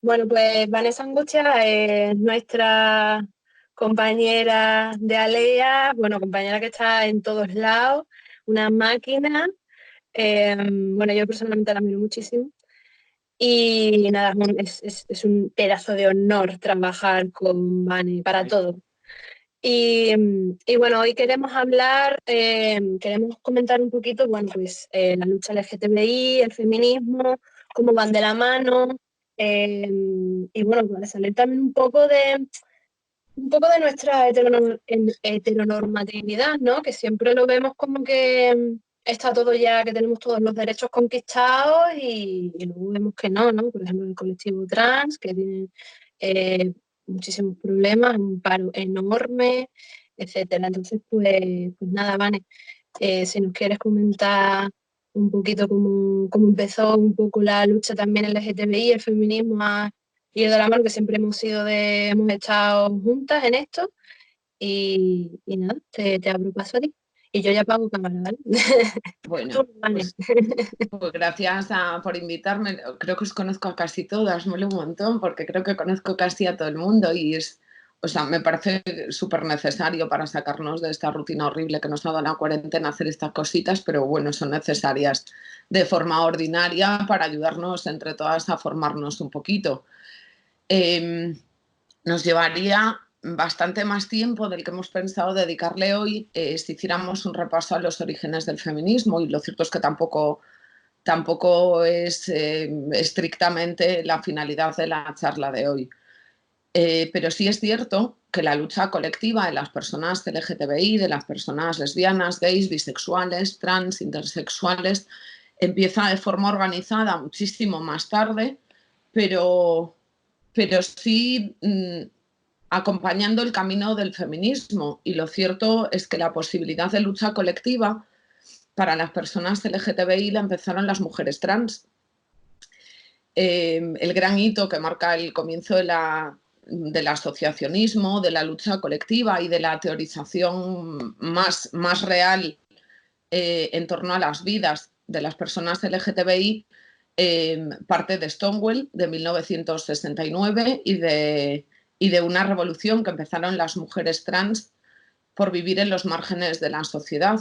Bueno, pues Vanessa Angustia es nuestra compañera de Alea, bueno, compañera que está en todos lados, una máquina. Bueno, yo personalmente la admiro muchísimo. Y nada, es un pedazo de honor trabajar con Vane para todo. Y bueno, hoy queremos hablar, queremos comentar un poquito, bueno, pues la lucha LGTBI, el feminismo, cómo van de la mano, eh, y bueno, para salir también un poco de nuestra heteronormatividad, ¿no? Que siempre lo vemos como que está todo ya, que tenemos todos los derechos conquistados y luego vemos que no, ¿no? Por ejemplo, el colectivo trans, que tiene eh, muchísimos problemas, un paro enorme, etcétera. Entonces, pues nada, Vane, si nos quieres comentar un poquito cómo empezó un poco la lucha también LGTBI, el feminismo a ir de la mano, que siempre hemos estado juntas en esto y nada, te abro paso a ti. Y yo ya pago cámara, ¿vale? Bueno, Tú, Vane. pues gracias por invitarme. Creo que os conozco a casi todas, mola un montón porque creo que conozco casi a todo el mundo y o sea, me parece súper necesario para sacarnos de esta rutina horrible que nos ha dado la cuarentena hacer estas cositas, pero bueno, son necesarias de forma ordinaria para ayudarnos entre todas a formarnos un poquito. Eh, Nos llevaría bastante más tiempo del que hemos pensado dedicarle hoy si hiciéramos un repaso a los orígenes del feminismo, y lo cierto es que tampoco es estrictamente la finalidad de la charla de hoy. Pero sí es cierto que la lucha colectiva de las personas LGTBI, de las personas lesbianas, gays, bisexuales, trans, intersexuales, empieza de forma organizada muchísimo más tarde, pero, pero sí acompañando el camino del feminismo. Y lo cierto es que la posibilidad de lucha colectiva para las personas LGTBI la empezaron las mujeres trans. El gran hito que marca el comienzo del asociacionismo, de la lucha colectiva y de la teorización más real en torno a las vidas de las personas LGTBI parte de Stonewall de 1969 y de una revolución que empezaron las mujeres trans por vivir en los márgenes de la sociedad.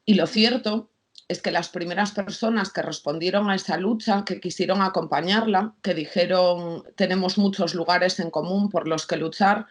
Y lo cierto es que las primeras personas que respondieron a esa lucha, que quisieron acompañarla, que dijeron tenemos muchos lugares en común por los que luchar,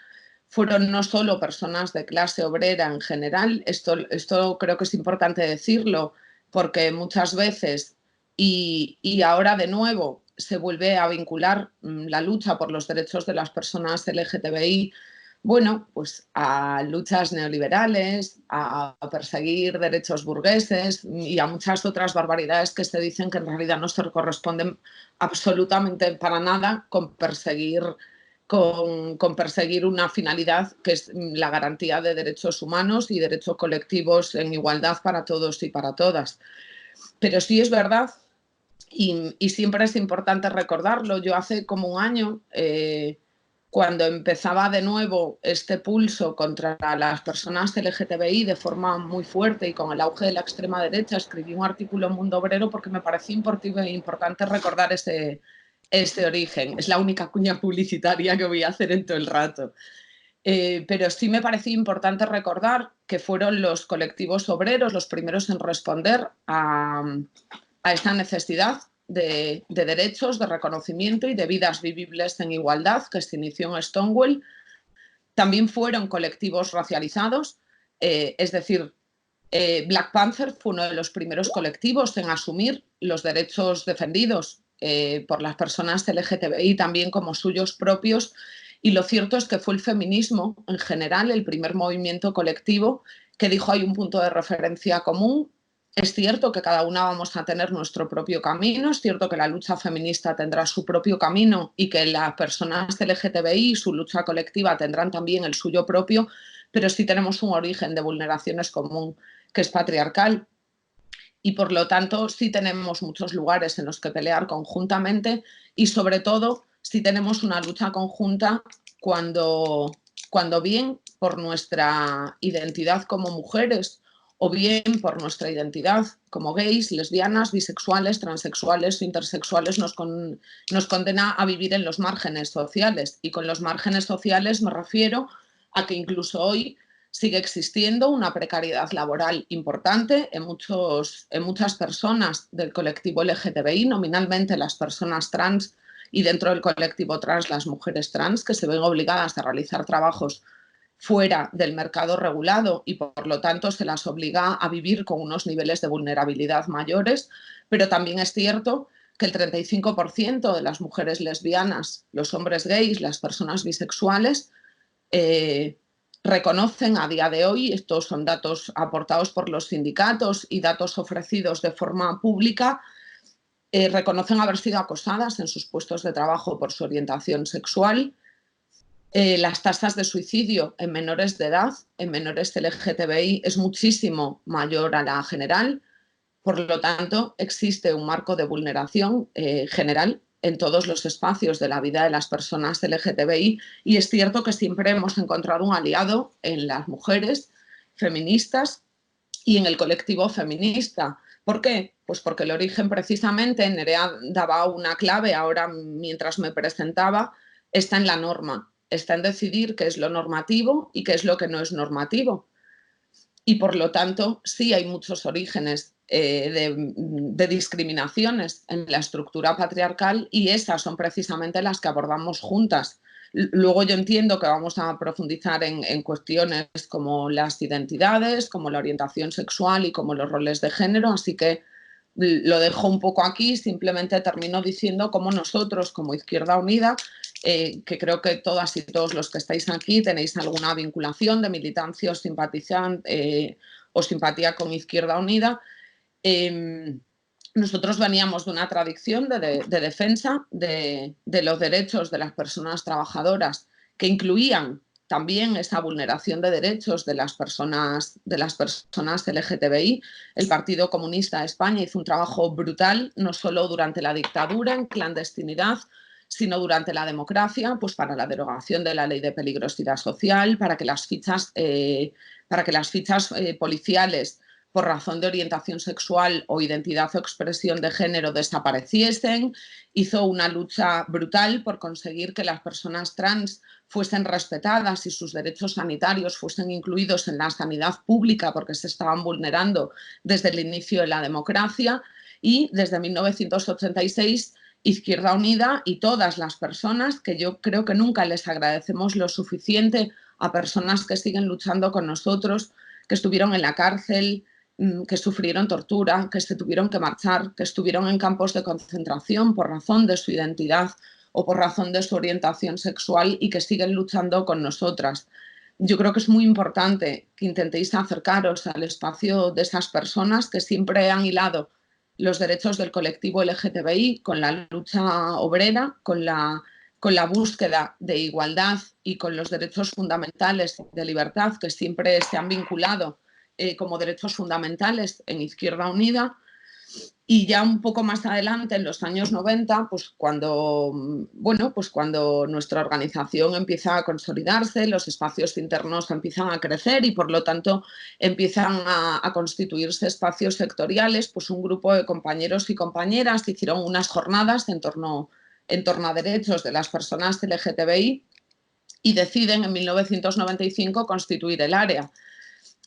fueron no solo personas de clase obrera en general. Esto creo que es importante decirlo porque muchas veces, y ahora de nuevo, se vuelve a vincular la lucha por los derechos de las personas LGTBI, bueno, pues a luchas neoliberales, a perseguir derechos burgueses y a muchas otras barbaridades que se dicen que en realidad no se corresponden absolutamente para nada con perseguir una finalidad que es la garantía de derechos humanos y derechos colectivos en igualdad para todos y para todas. Pero sí es verdad, y siempre es importante recordarlo, yo hace como un año, cuando empezaba de nuevo este pulso contra las personas LGTBI de forma muy fuerte y con el auge de la extrema derecha, escribí un artículo en Mundo Obrero porque me parecía importante recordar ese origen. Es la única cuña publicitaria que voy a hacer en todo el rato. Pero sí me parecía importante recordar que fueron los colectivos obreros los primeros en responder a esta necesidad de derechos, de reconocimiento y de vidas vivibles en igualdad que se inició en Stonewall. También fueron colectivos racializados, es decir, Black Panther fue uno de los primeros colectivos en asumir los derechos defendidos por las personas LGTBI también como suyos propios, y lo cierto es que fue el feminismo en general el primer movimiento colectivo que dijo hay un punto de referencia común. Es cierto que cada una vamos a tener nuestro propio camino, es cierto que la lucha feminista tendrá su propio camino y que las personas LGTBI y su lucha colectiva tendrán también el suyo propio, pero sí tenemos un origen de vulneraciones común que es patriarcal, y por lo tanto sí tenemos muchos lugares en los que pelear conjuntamente, y sobre todo sí tenemos una lucha conjunta cuando bien por nuestra identidad como mujeres o bien por nuestra identidad como gays, lesbianas, bisexuales, transexuales o intersexuales nos condena a vivir en los márgenes sociales. Y con los márgenes sociales me refiero a que incluso hoy sigue existiendo una precariedad laboral importante en muchas personas del colectivo LGTBI, nominalmente las personas trans, y dentro del colectivo trans las mujeres trans, que se ven obligadas a realizar trabajos fuera del mercado regulado y por lo tanto se las obliga a vivir con unos niveles de vulnerabilidad mayores, pero también es cierto que el 35% de las mujeres lesbianas, los hombres gays, las personas bisexuales reconocen a día de hoy, estos son datos aportados por los sindicatos y datos ofrecidos de forma pública, reconocen haber sido acosadas en sus puestos de trabajo por su orientación sexual. Las tasas de suicidio en menores de edad, en menores LGTBI, es muchísimo mayor a la general. Por lo tanto, existe un marco de vulneración general en todos los espacios de la vida de las personas LGTBI y es cierto que siempre hemos encontrado un aliado en las mujeres feministas y en el colectivo feminista. ¿Por qué? Pues porque el origen precisamente, Nerea daba una clave ahora mientras me presentaba, está en la norma, está en decidir qué es lo normativo y qué es lo que no es normativo. Y por lo tanto sí hay muchos orígenes de discriminaciones en la estructura patriarcal y esas son precisamente las que abordamos juntas. Luego yo entiendo que vamos a profundizar en cuestiones como las identidades, como la orientación sexual y como los roles de género, así que lo dejo un poco aquí, simplemente termino diciendo cómo nosotros como Izquierda Unida, que creo que todas y todos los que estáis aquí tenéis alguna vinculación de militancia o simpatía con Izquierda Unida, nosotros veníamos de una tradición de defensa de los derechos de las personas trabajadoras que incluían también esa vulneración de derechos de las personas LGTBI. El Partido Comunista de España hizo un trabajo brutal, no solo durante la dictadura, en clandestinidad, sino durante la democracia, pues para la derogación de la ley de peligrosidad social, para que las fichas policiales por razón de orientación sexual o identidad o expresión de género desapareciesen, hizo una lucha brutal por conseguir que las personas trans fuesen respetadas y sus derechos sanitarios fuesen incluidos en la sanidad pública porque se estaban vulnerando desde el inicio de la democracia y desde 1986 Izquierda Unida y todas las personas que yo creo que nunca les agradecemos lo suficiente a personas que siguen luchando con nosotros, que estuvieron en la cárcel, que sufrieron tortura, que se tuvieron que marchar, que estuvieron en campos de concentración por razón de su identidad o por razón de su orientación sexual y que siguen luchando con nosotras. Yo creo que es muy importante que intentéis acercaros al espacio de esas personas que siempre han hilado los derechos del colectivo LGTBI con la lucha obrera, con la búsqueda de igualdad y con los derechos fundamentales de libertad que siempre se han vinculado como derechos fundamentales en Izquierda Unida. Y ya un poco más adelante, en los años 90, pues cuando nuestra organización empieza a consolidarse, los espacios internos empiezan a crecer y por lo tanto empiezan a constituirse espacios sectoriales, pues un grupo de compañeros y compañeras hicieron unas jornadas en torno a derechos de las personas LGTBI y deciden en 1995 constituir el área.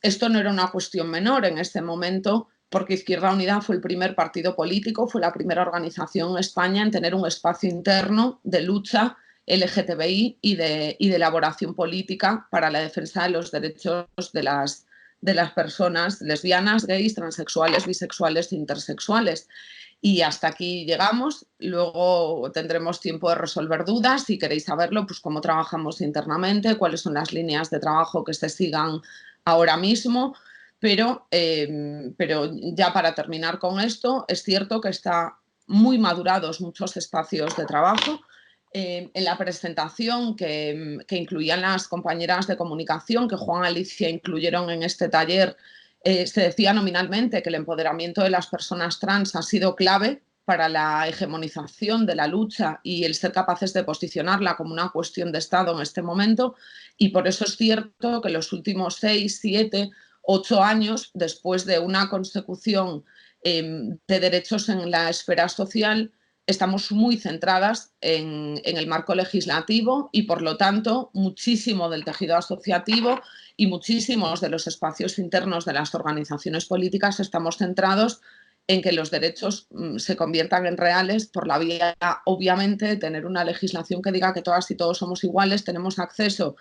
Esto no era una cuestión menor en este momento porque Izquierda Unida fue el primer partido político, fue la primera organización en España en tener un espacio interno de lucha LGTBI y de elaboración política para la defensa de los derechos de las personas lesbianas, gays, transexuales, bisexuales e intersexuales. Y hasta aquí llegamos, luego tendremos tiempo de resolver dudas, si queréis saberlo, pues cómo trabajamos internamente, cuáles son las líneas de trabajo que se sigan ahora mismo, pero ya para terminar con esto, es cierto que están muy madurados muchos espacios de trabajo. En la presentación que incluían las compañeras de comunicación que Juan y Alicia incluyeron en este taller, se decía nominalmente que el empoderamiento de las personas trans ha sido clave para la hegemonización de la lucha y el ser capaces de posicionarla como una cuestión de Estado en este momento y por eso es cierto que los últimos 6, 7 8 años después de una consecución de derechos en la esfera social, estamos muy centradas en el marco legislativo y, por lo tanto, muchísimo del tejido asociativo y muchísimos de los espacios internos de las organizaciones políticas estamos centrados en que los derechos se conviertan en reales por la vía, obviamente, de tener una legislación que diga que todas y todos somos iguales, tenemos acceso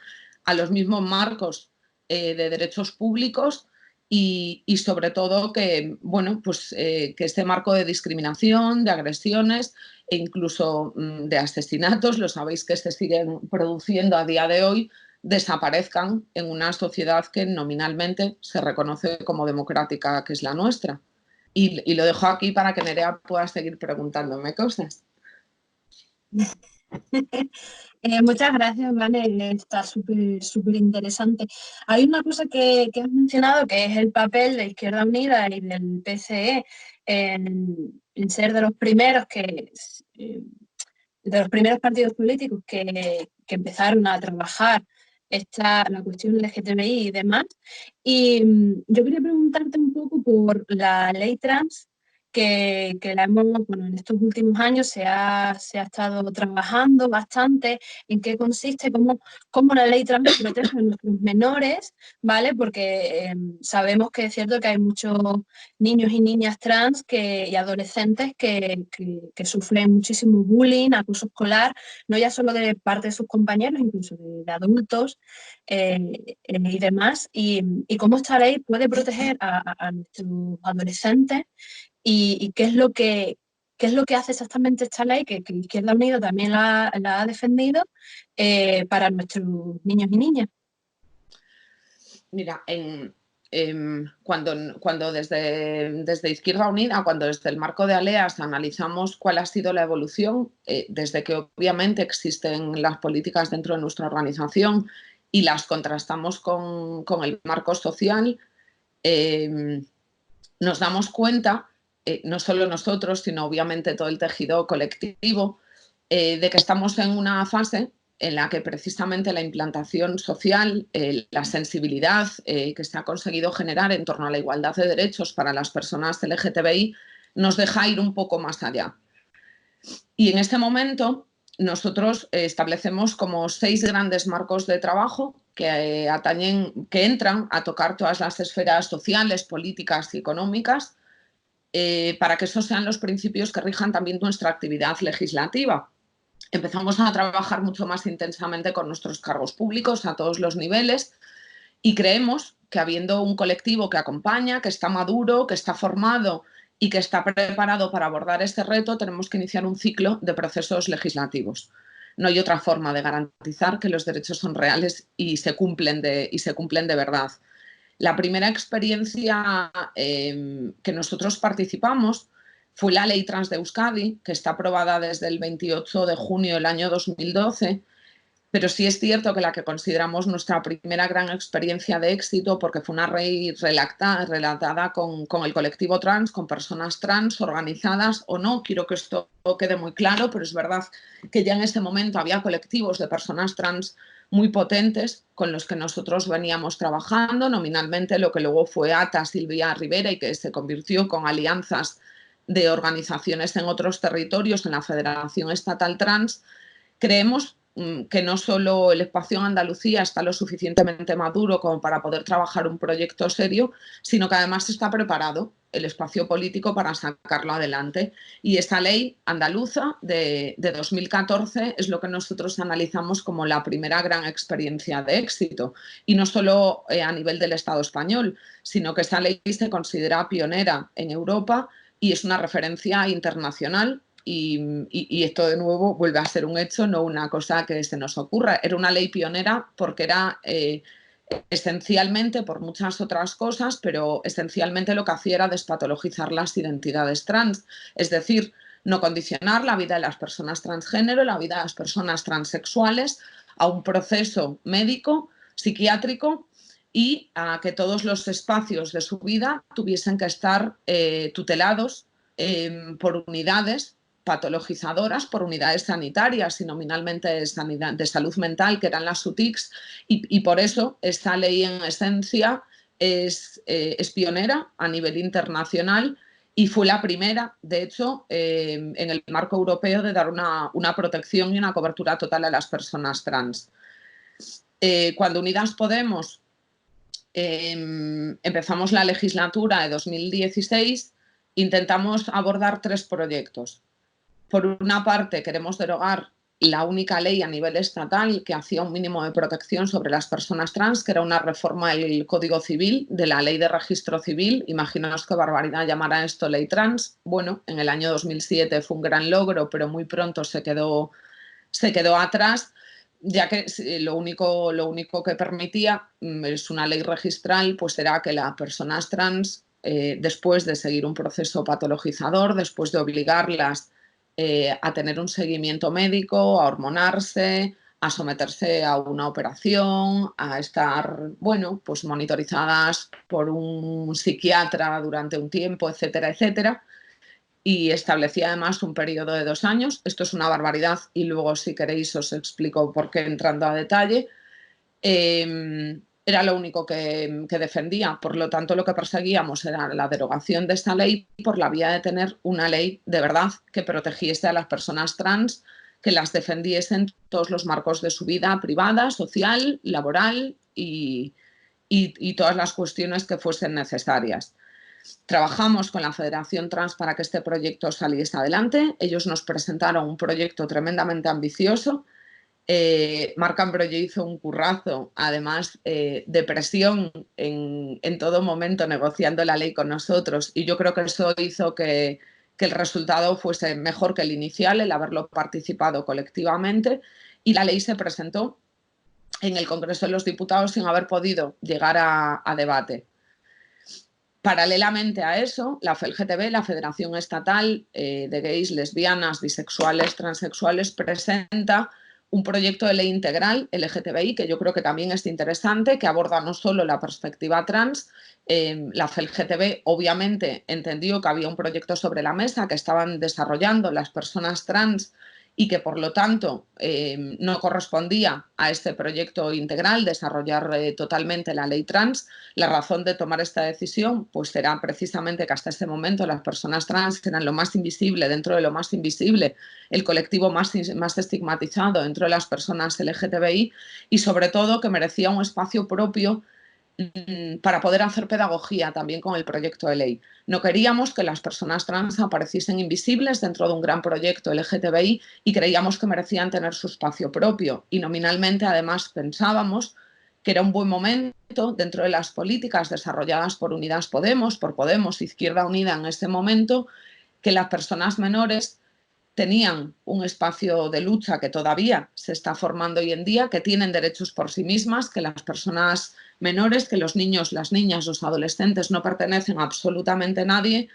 a los mismos marcos de derechos públicos y sobre todo que, bueno, pues, que este marco de discriminación, de agresiones e incluso de asesinatos, lo sabéis que se siguen produciendo a día de hoy, desaparezcan en una sociedad que nominalmente se reconoce como democrática, que es la nuestra. Y lo dejo aquí para que Nerea pueda seguir preguntándome cosas. Muchas gracias, Vane, está súper interesante. Hay una cosa que has mencionado, que es el papel de Izquierda Unida y del PCE en ser de los primeros de los primeros partidos políticos que empezaron a trabajar la cuestión LGTBI y demás. Y yo quería preguntarte un poco por la ley trans, que la hemos, bueno, en estos últimos años se ha estado trabajando bastante, en qué consiste, cómo la ley trans protege a nuestros menores, ¿vale? Porque sabemos que es cierto que hay muchos niños y niñas trans y adolescentes que sufren muchísimo bullying, acoso escolar, no ya solo de parte de sus compañeros, incluso de adultos y demás, y cómo esta ley puede proteger a nuestros adolescentes y qué es lo que hace exactamente esta ley, que Izquierda Unida también la ha defendido para nuestros niños y niñas. Mira, cuando desde Izquierda Unida, cuando desde el marco de ALEAS analizamos cuál ha sido la evolución, desde que obviamente existen las políticas dentro de nuestra organización y las contrastamos con el marco social, nos damos cuenta, no solo nosotros, sino obviamente todo el tejido colectivo, de que estamos en una fase en la que precisamente la implantación social, la sensibilidad que se ha conseguido generar en torno a la igualdad de derechos para las personas LGTBI nos deja ir un poco más allá. Y en este momento nosotros establecemos como 6 grandes marcos de trabajo que entran a tocar todas las esferas sociales, políticas y económicas para que esos sean los principios que rijan también nuestra actividad legislativa. Empezamos a trabajar mucho más intensamente con nuestros cargos públicos a todos los niveles y creemos que habiendo un colectivo que acompaña, que está maduro, que está formado y que está preparado para abordar este reto, tenemos que iniciar un ciclo de procesos legislativos. No hay otra forma de garantizar que los derechos son reales y se cumplen de verdad. La primera experiencia que nosotros participamos fue la Ley Trans de Euskadi, que está aprobada desde el 28 de junio del año 2012, pero sí es cierto que la que consideramos nuestra primera gran experiencia de éxito, porque fue una ley relatada con el colectivo trans, con personas trans organizadas o no, quiero que esto quede muy claro, pero es verdad que ya en ese momento había colectivos de personas trans muy potentes con los que nosotros veníamos trabajando, nominalmente lo que luego fue ATA Silvia Rivera y que se convirtió con alianzas de organizaciones en otros territorios en la Federación Estatal Trans. Creemos que no solo el espacio en Andalucía está lo suficientemente maduro como para poder trabajar un proyecto serio, sino que además está preparado el espacio político para sacarlo adelante. Y esta ley andaluza de 2014 es lo que nosotros analizamos como la primera gran experiencia de éxito. Y no solo a nivel del Estado español, sino que esta ley se considera pionera en Europa y es una referencia internacional. Y esto de nuevo vuelve a ser un hecho, no una cosa que se nos ocurra. Era una ley pionera porque era esencialmente, por muchas otras cosas, pero esencialmente lo que hacía era despatologizar las identidades trans, es decir, no condicionar la vida de las personas transgénero, la vida de las personas transexuales a un proceso médico, psiquiátrico y a que todos los espacios de su vida tuviesen que estar tutelados por unidades patologizadoras, por unidades sanitarias y nominalmente de salud mental, que eran las UTICs, y por eso esta ley en esencia es pionera a nivel internacional y fue la primera, de hecho, en el marco europeo de dar una protección y una cobertura total a las personas trans. Cuando Unidas Podemos empezamos la legislatura de 2016, intentamos abordar 3 proyectos. Por una parte, queremos derogar la única ley a nivel estatal que hacía un mínimo de protección sobre las personas trans, que era una reforma del Código Civil, de la Ley de Registro Civil. Imaginaos qué barbaridad llamar a esto ley trans. Bueno, en el año 2007 fue un gran logro, pero muy pronto se quedó atrás, ya que lo único que permitía es una ley registral, pues era que las personas trans, después de seguir un proceso patologizador, después de obligarlas a tener un seguimiento médico, a hormonarse, a someterse a una operación, a estar, bueno, pues monitorizadas por un psiquiatra durante un tiempo, etcétera, etcétera. Y establecía además un periodo de 2 años. Esto es una barbaridad y luego, si queréis, os explico por qué entrando a detalle. Era lo único que defendía. Por lo tanto, lo que perseguíamos era la derogación de esta ley por la vía de tener una ley de verdad que protegiese a las personas trans, que las defendiese en todos los marcos de su vida privada, social, laboral y todas las cuestiones que fuesen necesarias. Trabajamos con la Federación Trans para que este proyecto saliese adelante. Ellos nos presentaron un proyecto tremendamente ambicioso. Marc Ambroye hizo un currazo, además de presión en todo momento negociando la ley con nosotros, y yo creo que eso hizo que el resultado fuese mejor que el inicial, el haberlo participado colectivamente, y la ley se presentó en el Congreso de los Diputados sin haber podido llegar a debate. Paralelamente a eso, la FELGTB, la Federación Estatal de Gays, Lesbianas, Bisexuales, Transexuales, presenta un proyecto de ley integral LGTBI que yo creo que también es interesante, que aborda no solo la perspectiva trans. La FELGTB obviamente entendió que había un proyecto sobre la mesa que estaban desarrollando las personas trans y que por lo tanto no correspondía a este proyecto integral desarrollar totalmente la ley trans. La razón de tomar esta decisión pues era precisamente que hasta ese momento las personas trans eran lo más invisible dentro de lo más invisible, el colectivo más estigmatizado dentro de las personas LGTBI, y sobre todo que merecía un espacio propio para poder hacer pedagogía también con el proyecto de ley. No queríamos que las personas trans apareciesen invisibles dentro de un gran proyecto LGTBI y creíamos que merecían tener su espacio propio. Y nominalmente, además, pensábamos que era un buen momento dentro de las políticas desarrolladas por Unidas Podemos, por Podemos, Izquierda Unida en ese momento, que las personas menores tenían un espacio de lucha que todavía se está formando hoy en día, que tienen derechos por sí mismas, que las personas menores, que los niños, las niñas, los adolescentes no pertenecen a absolutamente nadie,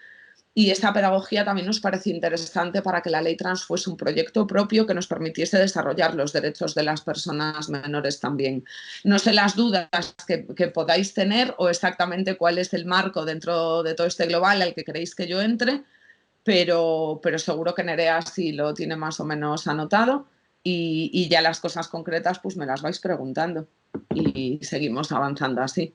y esta pedagogía también nos parece interesante para que la ley trans fuese un proyecto propio que nos permitiese desarrollar los derechos de las personas menores también. No sé las dudas que podáis tener o exactamente cuál es el marco dentro de todo este global al que queréis que yo entre, pero seguro que Nerea sí lo tiene más o menos anotado, y ya las cosas concretas pues me las vais preguntando y seguimos avanzando así.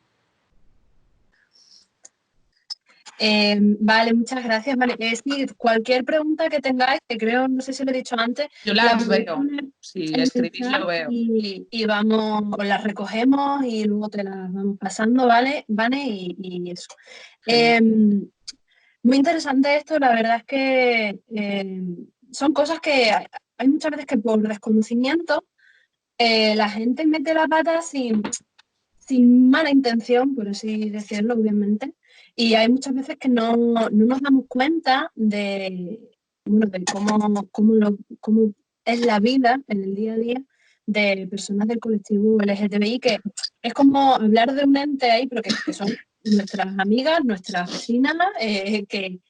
Vale, muchas gracias. Vale, sí, cualquier pregunta que tengáis, que creo, no sé si lo he dicho antes, yo las veo, si escribís lo veo. Y vamos, las recogemos y luego te las vamos pasando, ¿vale? Y eso. Muy interesante esto, la verdad es que son cosas que hay muchas veces que por desconocimiento la gente mete la pata sin mala intención, por así decirlo, obviamente, y hay muchas veces que no nos damos cuenta bueno, de cómo es la vida en el día a día de personas del colectivo LGTBI, que es como hablar de un ente ahí, pero que son nuestras amigas, nuestras vecinas,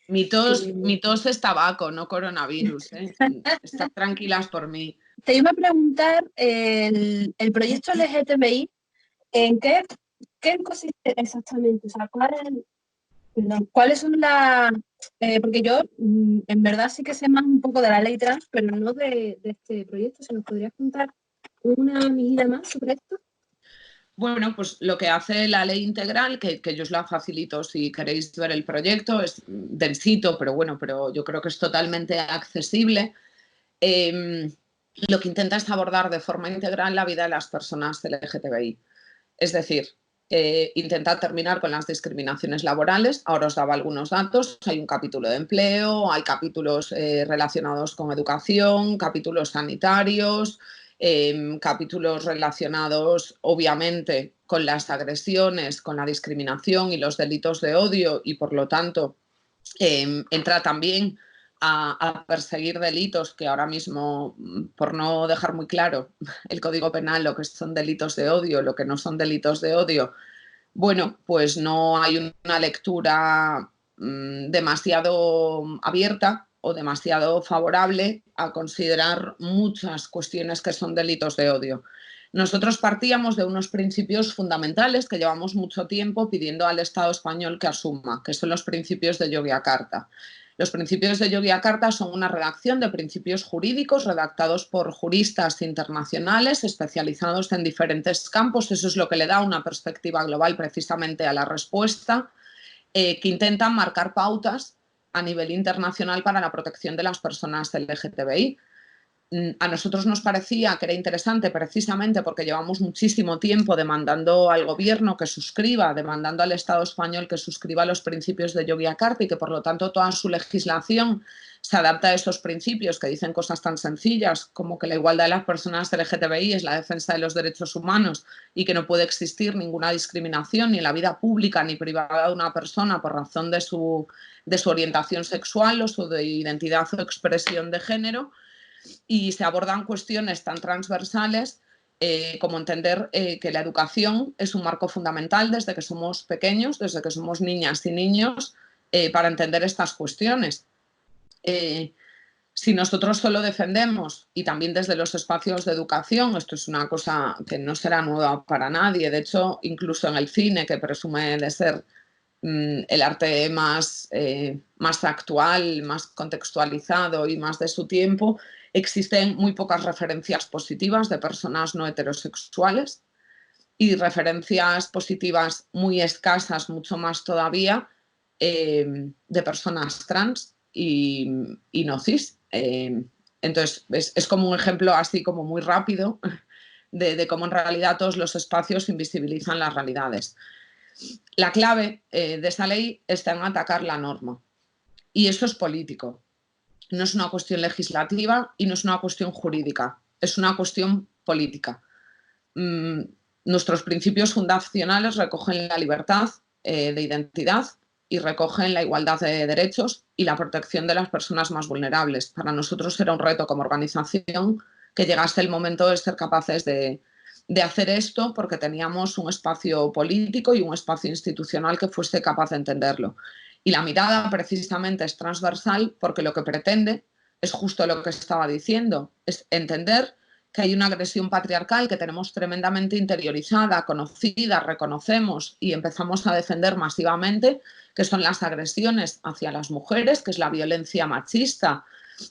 Mi tos es tabaco, no coronavirus, ¿eh? Estad tranquilas por mí. Te iba a preguntar, el proyecto LGTBI, ¿en qué consiste exactamente? O sea, ¿cuáles son las...? Porque yo, en verdad, sí que sé más un poco de la ley trans, pero no de este proyecto. ¿Se nos podría contar una medida más sobre esto? Bueno, pues lo que hace la ley integral, que yo os la facilito si queréis ver el proyecto, es densito, pero bueno, pero yo creo que es totalmente accesible. Lo que intenta es abordar de forma integral la vida de las personas LGTBI. Es decir, intenta terminar con las discriminaciones laborales. Ahora os daba algunos datos. Hay un capítulo de empleo, hay capítulos relacionados con educación, capítulos sanitarios, capítulos relacionados, obviamente, con las agresiones, con la discriminación y los delitos de odio y, por lo tanto, entra también a perseguir delitos que ahora mismo, por no dejar muy claro el Código Penal, lo que son delitos de odio, lo que no son delitos de odio, bueno, pues no hay una lectura demasiado abierta o demasiado favorable a considerar muchas cuestiones que son delitos de odio. Nosotros partíamos de unos principios fundamentales que llevamos mucho tiempo pidiendo al Estado español que asuma, que son los principios de Yogyakarta. Los principios de Yogyakarta son una redacción de principios jurídicos redactados por juristas internacionales especializados en diferentes campos. Eso es lo que le da una perspectiva global precisamente a la respuesta, que intentan marcar pautas a nivel internacional para la protección de las personas LGTBI. A nosotros nos parecía que era interesante precisamente porque llevamos muchísimo tiempo demandando al gobierno que suscriba, demandando al Estado español que suscriba los principios de Yogyakarta y que por lo tanto toda su legislación se adapta a esos principios que dicen cosas tan sencillas como que la igualdad de las personas LGTBI es la defensa de los derechos humanos y que no puede existir ninguna discriminación ni en la vida pública ni privada de una persona por razón de su orientación sexual o su identidad o expresión de género. Y se abordan cuestiones tan transversales como entender que la educación es un marco fundamental desde que somos pequeños, desde que somos niñas y niños, para entender estas cuestiones. Si nosotros solo defendemos, y también desde los espacios de educación, esto es una cosa que no será nueva para nadie, de hecho, incluso en el cine, que presume de ser el arte más actual, más contextualizado y más de su tiempo, existen muy pocas referencias positivas de personas no heterosexuales y referencias positivas muy escasas, mucho más todavía, de personas trans y no cis. Entonces, es como un ejemplo así como muy rápido de cómo en realidad todos los espacios invisibilizan las realidades. La clave de esa ley está en atacar la norma. Y eso es político. No es una cuestión legislativa y no es una cuestión jurídica. Es una cuestión política. Nuestros principios fundacionales recogen la libertad de identidad y recogen la igualdad de derechos y la protección de las personas más vulnerables. Para nosotros era un reto como organización que llegase el momento de ser capaces de hacer esto porque teníamos un espacio político y un espacio institucional que fuese capaz de entenderlo. Y la mirada precisamente es transversal porque lo que pretende es justo lo que estaba diciendo, es entender que hay una agresión patriarcal que tenemos tremendamente interiorizada, conocida, reconocemos y empezamos a defender masivamente, que son las agresiones hacia las mujeres, que es la violencia machista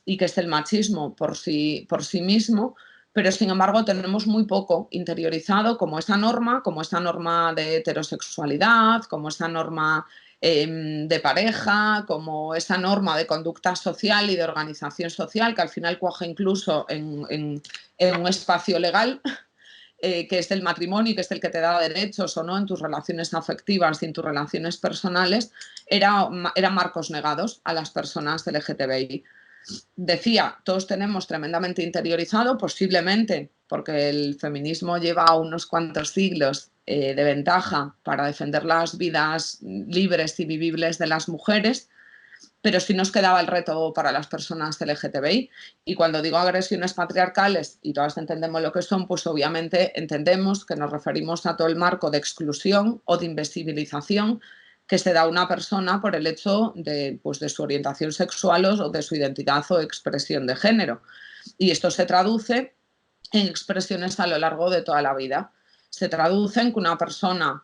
y que es el machismo por sí mismo, pero sin embargo tenemos muy poco interiorizado como esa norma de heterosexualidad, como esa norma de pareja, como esa norma de conducta social y de organización social que al final cuaja incluso en un espacio legal, que es el matrimonio y que es el que te da derechos o no en tus relaciones afectivas y en tus relaciones personales, eran marcos negados a las personas LGTBI. Decía, todos tenemos tremendamente interiorizado, posiblemente porque el feminismo lleva unos cuantos siglos de ventaja para defender las vidas libres y vivibles de las mujeres, pero sí nos quedaba el reto para las personas LGTBI. Y cuando digo agresiones patriarcales, y todas entendemos lo que son, pues obviamente entendemos que nos referimos a todo el marco de exclusión o de invisibilización que se da a una persona por el hecho pues de su orientación sexual o de su identidad o expresión de género. Y esto se traduce en expresiones a lo largo de toda la vida. Se traduce en que una persona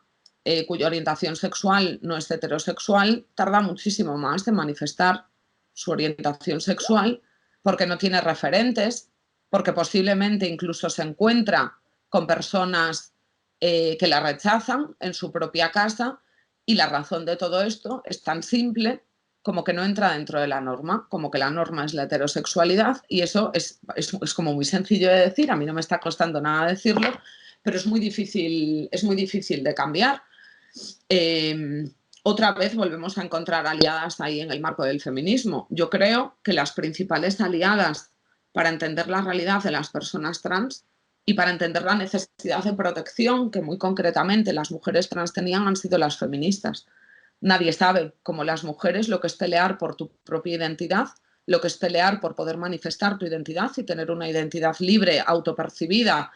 cuya orientación sexual no es heterosexual tarda muchísimo más en manifestar su orientación sexual porque no tiene referentes, porque posiblemente incluso se encuentra con personas que la rechazan en su propia casa, y la razón de todo esto es tan simple como que no entra dentro de la norma, como que la norma es la heterosexualidad, y eso es como muy sencillo de decir, a mí no me está costando nada decirlo, pero es muy difícil de cambiar. Otra vez volvemos a encontrar aliadas ahí en el marco del feminismo. Yo creo que las principales aliadas para entender la realidad de las personas trans y para entender la necesidad de protección que muy concretamente las mujeres trans tenían han sido las feministas. Nadie sabe, como las mujeres, lo que es pelear por tu propia identidad, lo que es pelear por poder manifestar tu identidad y tener una identidad libre, autopercibida,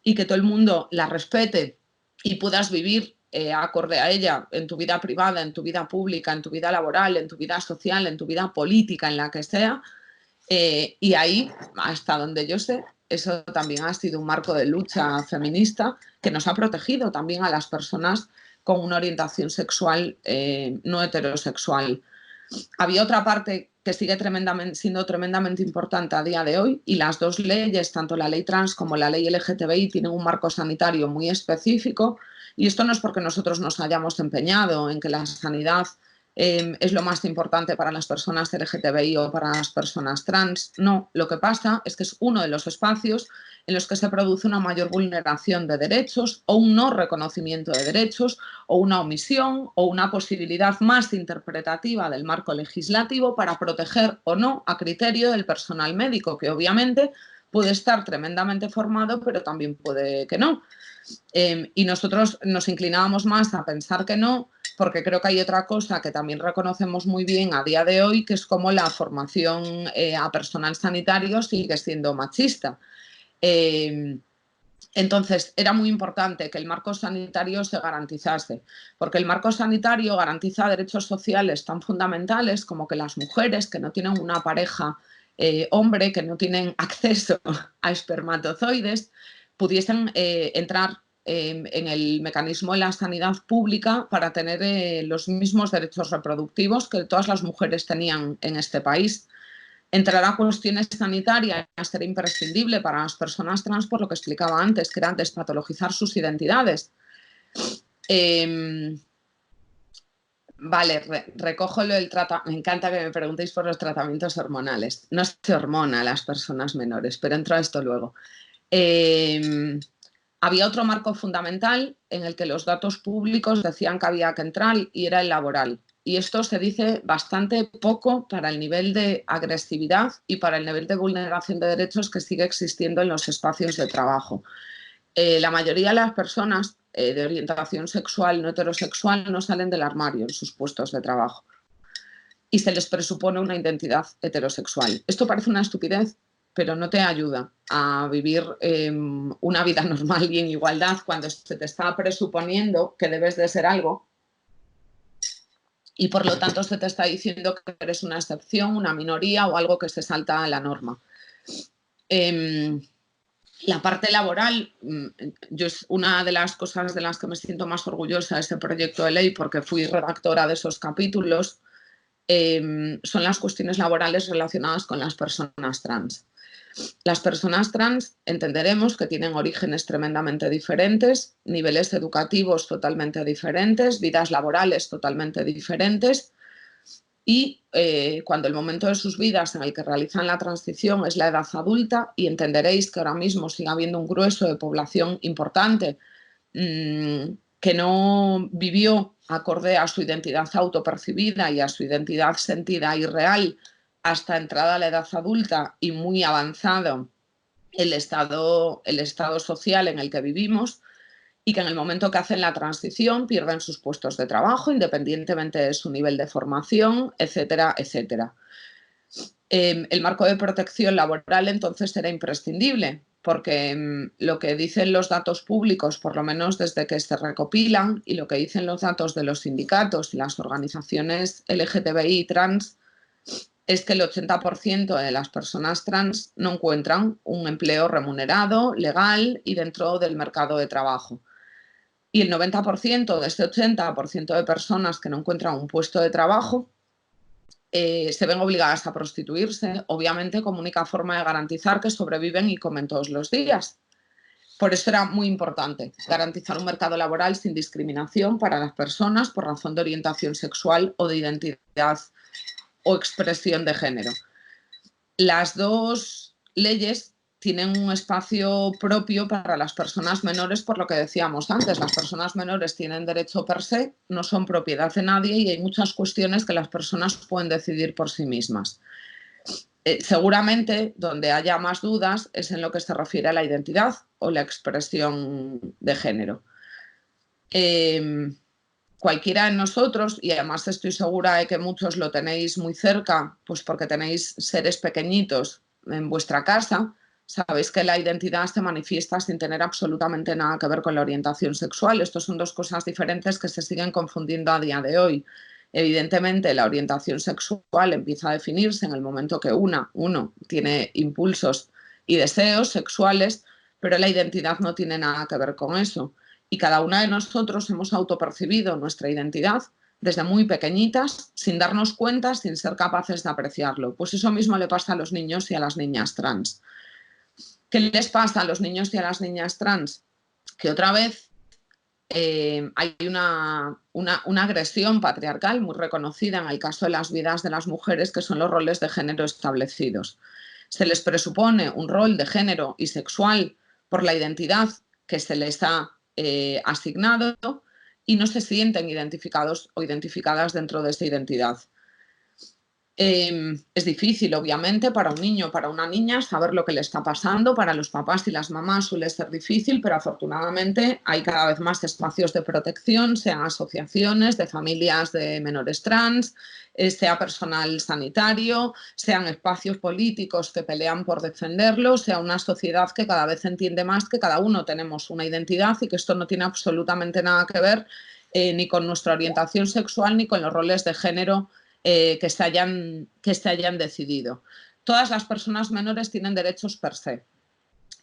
y que todo el mundo la respete y puedas vivir acorde a ella en tu vida privada, en tu vida pública, en tu vida laboral, en tu vida social, en tu vida política, en la que sea. Y ahí, hasta donde yo sé, eso también ha sido un marco de lucha feminista que nos ha protegido también a las personas con una orientación sexual no heterosexual. Había otra parte que sigue siendo tremendamente importante a día de hoy, y las dos leyes, tanto la ley trans como la ley LGTBI, tienen un marco sanitario muy específico, y esto no es porque nosotros nos hayamos empeñado en que la sanidad es lo más importante para las personas LGTBI o para las personas trans. No, lo que pasa es que es uno de los espacios en los que se produce una mayor vulneración de derechos, o un no reconocimiento de derechos, o una omisión, o una posibilidad más interpretativa del marco legislativo para proteger o no a criterio del personal médico, que obviamente puede estar tremendamente formado, pero también puede que no. Y nosotros nos inclinábamos más a pensar que no, porque creo que hay otra cosa que también reconocemos muy bien a día de hoy, que es como la formación a personal sanitario sigue siendo machista. Entonces, era muy importante que el marco sanitario se garantizase, porque el marco sanitario garantiza derechos sociales tan fundamentales como que las mujeres que no tienen una pareja hombre, que no tienen acceso a espermatozoides, pudiesen entrar en el mecanismo de la sanidad pública para tener los mismos derechos reproductivos que todas las mujeres tenían en este país. Entrar a cuestiones sanitarias será imprescindible para las personas trans, por lo que explicaba antes, que era despatologizar sus identidades. Vale, recojo lo del tratamiento. Me encanta que me preguntéis por los tratamientos hormonales. No se hormona a las personas menores, pero entro a esto luego. Había otro marco fundamental en el que los datos públicos decían que había que entrar, y era el laboral. Y esto se dice bastante poco para el nivel de agresividad y para el nivel de vulneración de derechos que sigue existiendo en los espacios de trabajo. La mayoría de las personas de orientación sexual no heterosexual no salen del armario en sus puestos de trabajo y se les presupone una identidad heterosexual. Esto parece una estupidez, pero no te ayuda a vivir una vida normal y en igualdad cuando se te está presuponiendo que debes de ser algo y por lo tanto se te está diciendo que eres una excepción, una minoría o algo que se salta a la norma. La parte laboral, yo es una de las cosas de las que me siento más orgullosa de este proyecto de ley, porque fui redactora de esos capítulos, son las cuestiones laborales relacionadas con las personas trans. Las personas trans entenderemos que tienen orígenes tremendamente diferentes, niveles educativos totalmente diferentes, vidas laborales totalmente diferentes, y cuando el momento de sus vidas en el que realizan la transición es la edad adulta, y entenderéis que ahora mismo sigue habiendo un grueso de población importante que no vivió acorde a su identidad autopercibida y a su identidad sentida y real hasta entrada a la edad adulta y muy avanzado el estado social en el que vivimos, y que en el momento que hacen la transición pierden sus puestos de trabajo independientemente de su nivel de formación, etcétera, etcétera. El marco de protección laboral entonces será imprescindible, porque lo que dicen los datos públicos, por lo menos desde que se recopilan, y lo que dicen los datos de los sindicatos y las organizaciones LGTBI y trans, es que el 80% de las personas trans no encuentran un empleo remunerado, legal y dentro del mercado de trabajo. Y el 90% de este 80% de personas que no encuentran un puesto de trabajo se ven obligadas a prostituirse, obviamente como única forma de garantizar que sobreviven y comen todos los días. Por eso era muy importante garantizar un mercado laboral sin discriminación para las personas por razón de orientación sexual o de identidad o expresión de género. Las dos leyes tienen un espacio propio para las personas menores, por lo que decíamos antes, las personas menores tienen derecho per se, no son propiedad de nadie y hay muchas cuestiones que las personas pueden decidir por sí mismas. Seguramente donde haya más dudas es en lo que se refiere a la identidad o la expresión de género. Cualquiera de nosotros, y además estoy segura de que muchos lo tenéis muy cerca, pues porque tenéis seres pequeñitos en vuestra casa, sabéis que la identidad se manifiesta sin tener absolutamente nada que ver con la orientación sexual. Estos son dos cosas diferentes que se siguen confundiendo a día de hoy. Evidentemente, la orientación sexual empieza a definirse en el momento que uno tiene impulsos y deseos sexuales, pero la identidad no tiene nada que ver con eso. Y cada una de nosotros hemos autopercibido nuestra identidad desde muy pequeñitas, sin darnos cuenta, sin ser capaces de apreciarlo. Pues eso mismo le pasa a los niños y a las niñas trans. ¿Qué les pasa a los niños y a las niñas trans? Que otra vez hay una agresión patriarcal muy reconocida en el caso de las vidas de las mujeres, que son los roles de género establecidos. Se les presupone un rol de género y sexual por la identidad que se les ha asignado y no se sienten identificados o identificadas dentro de esa identidad. Es difícil, obviamente, para un niño o para una niña saber lo que le está pasando. Para los papás y las mamás suele ser difícil, pero afortunadamente hay cada vez más espacios de protección, sean asociaciones de familias de menores trans, sea personal sanitario, sean espacios políticos que pelean por defenderlo, sea una sociedad que cada vez entiende más que cada uno tenemos una identidad y que esto no tiene absolutamente nada que ver ni con nuestra orientación sexual ni con los roles de género que se hayan decidido. Todas las personas menores tienen derechos per se,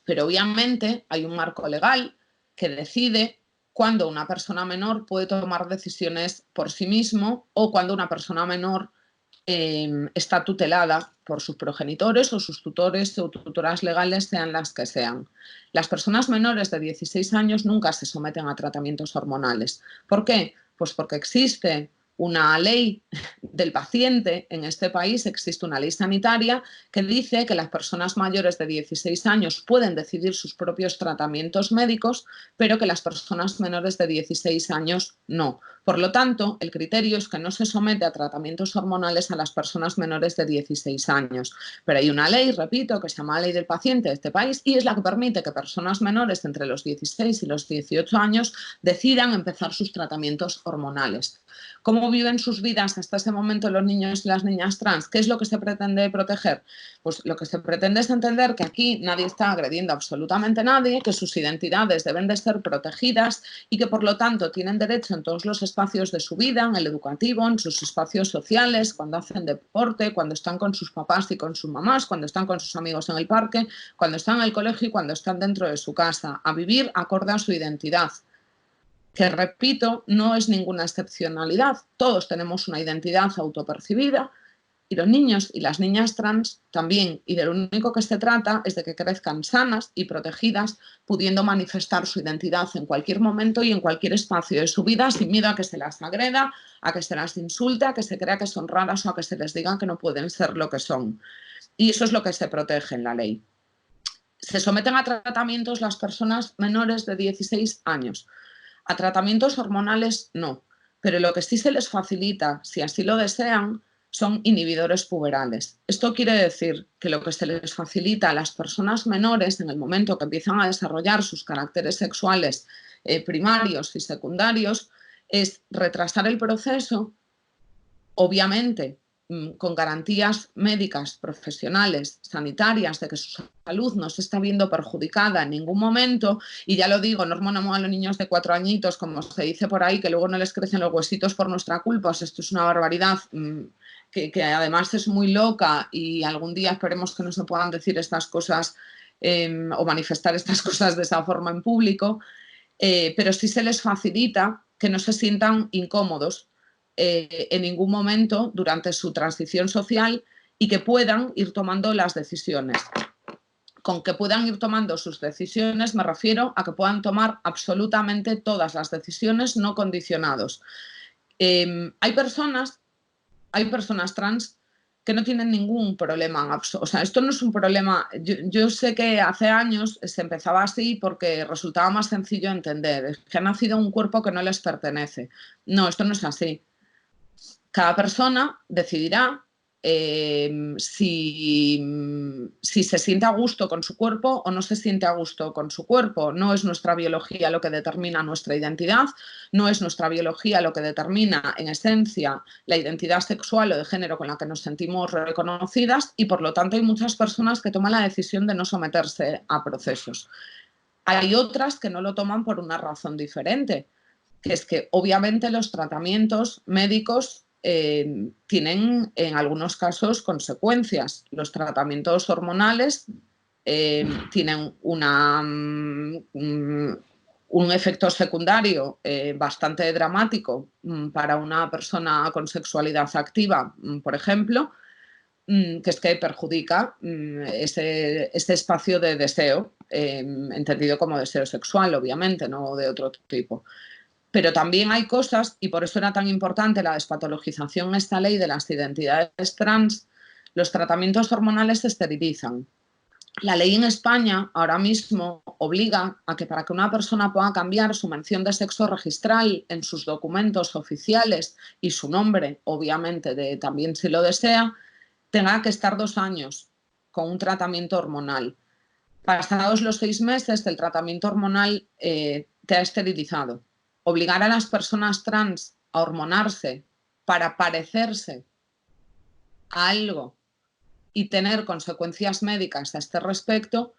pero obviamente hay un marco legal que decide cuándo una persona menor puede tomar decisiones por sí mismo o cuando una persona menor está tutelada por sus progenitores o sus tutores o tutoras legales, sean las que sean. Las personas menores de 16 años nunca se someten a tratamientos hormonales. ¿Por qué? Pues porque existe una ley del paciente. En este país existe una ley sanitaria que dice que las personas mayores de 16 años pueden decidir sus propios tratamientos médicos, pero que las personas menores de 16 años no. Por lo tanto, el criterio es que no se somete a tratamientos hormonales a las personas menores de 16 años. Pero hay una ley, repito, que se llama Ley del Paciente de este país y es la que permite que personas menores entre los 16 y los 18 años decidan empezar sus tratamientos hormonales. ¿Cómo viven sus vidas hasta ese momento los niños y las niñas trans? ¿Qué es lo que se pretende proteger? Pues lo que se pretende es entender que aquí nadie está agrediendo absolutamente a nadie, que sus identidades deben de ser protegidas y que por lo tanto tienen derecho en todos los espacios de su vida, en el educativo, en sus espacios sociales, cuando hacen deporte, cuando están con sus papás y con sus mamás, cuando están con sus amigos en el parque, cuando están en el colegio y cuando están dentro de su casa, a vivir acorde a su identidad. Que, repito, no es ninguna excepcionalidad. Todos tenemos una identidad autopercibida y los niños y las niñas trans también. Y de lo único que se trata es de que crezcan sanas y protegidas, pudiendo manifestar su identidad en cualquier momento y en cualquier espacio de su vida, sin miedo a que se las agreda, a que se las insulte, a que se crea que son raras o a que se les diga que no pueden ser lo que son. Y eso es lo que se protege en la ley. Se someten a tratamientos las personas menores de 16 años. A tratamientos hormonales no, pero lo que sí se les facilita, si así lo desean, son inhibidores puberales. Esto quiere decir que lo que se les facilita a las personas menores en el momento que empiezan a desarrollar sus caracteres sexuales primarios y secundarios es retrasar el proceso, obviamente con garantías médicas, profesionales, sanitarias, de que su salud no se está viendo perjudicada en ningún momento. Y ya lo digo, no hormonamos a los niños de 4 añitos, como se dice por ahí, que luego no les crecen los huesitos por nuestra culpa. Pues esto es una barbaridad que además es muy loca y algún día esperemos que no se puedan decir estas cosas o manifestar estas cosas de esa forma en público, pero sí se les facilita que no se sientan incómodos en ningún momento durante su transición social y que puedan ir tomando las decisiones. Con que puedan ir tomando sus decisiones me refiero a que puedan tomar absolutamente todas las decisiones, no condicionados. Hay personas trans que no tienen ningún problema. O sea, esto no es un problema. Yo sé que hace años se empezaba así porque resultaba más sencillo entender. Es que ha nacido un cuerpo que no les pertenece. No, esto no es así. Cada persona decidirá si se siente a gusto con su cuerpo o no se siente a gusto con su cuerpo. No es nuestra biología lo que determina nuestra identidad, no es nuestra biología lo que determina en esencia la identidad sexual o de género con la que nos sentimos reconocidas, y por lo tanto hay muchas personas que toman la decisión de no someterse a procesos. Hay otras que no lo toman por una razón diferente, que es que obviamente los tratamientos médicos tienen en algunos casos consecuencias. Los tratamientos hormonales tienen un efecto secundario bastante dramático para una persona con sexualidad activa, por ejemplo, que es que perjudica ese espacio de deseo, entendido como deseo sexual, obviamente, no de otro tipo. Pero también hay cosas, y por eso era tan importante la despatologización en esta ley de las identidades trans. Los tratamientos hormonales se esterilizan. La ley en España ahora mismo obliga a que para que una persona pueda cambiar su mención de sexo registral en sus documentos oficiales y su nombre, obviamente, también si lo desea, tenga que estar 2 años con un tratamiento hormonal. Pasados los 6 meses, el tratamiento hormonal te ha esterilizado. Obligar a las personas trans a hormonarse para parecerse a algo y tener consecuencias médicas a este respecto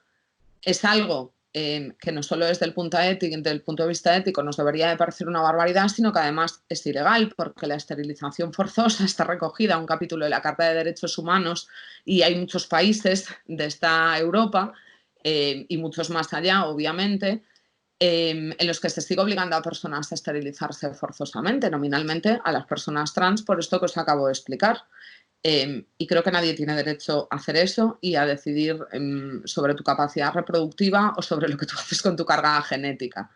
es algo que no solo desde el punto de vista ético nos debería de parecer una barbaridad, sino que además es ilegal, porque la esterilización forzosa está recogida en un capítulo de la Carta de Derechos Humanos, y hay muchos países de esta Europa y muchos más allá, obviamente, en los que se sigue obligando a personas a esterilizarse forzosamente, nominalmente a las personas trans, por esto que os acabo de explicar. Y creo que nadie tiene derecho a hacer eso y a decidir sobre tu capacidad reproductiva o sobre lo que tú haces con tu carga genética.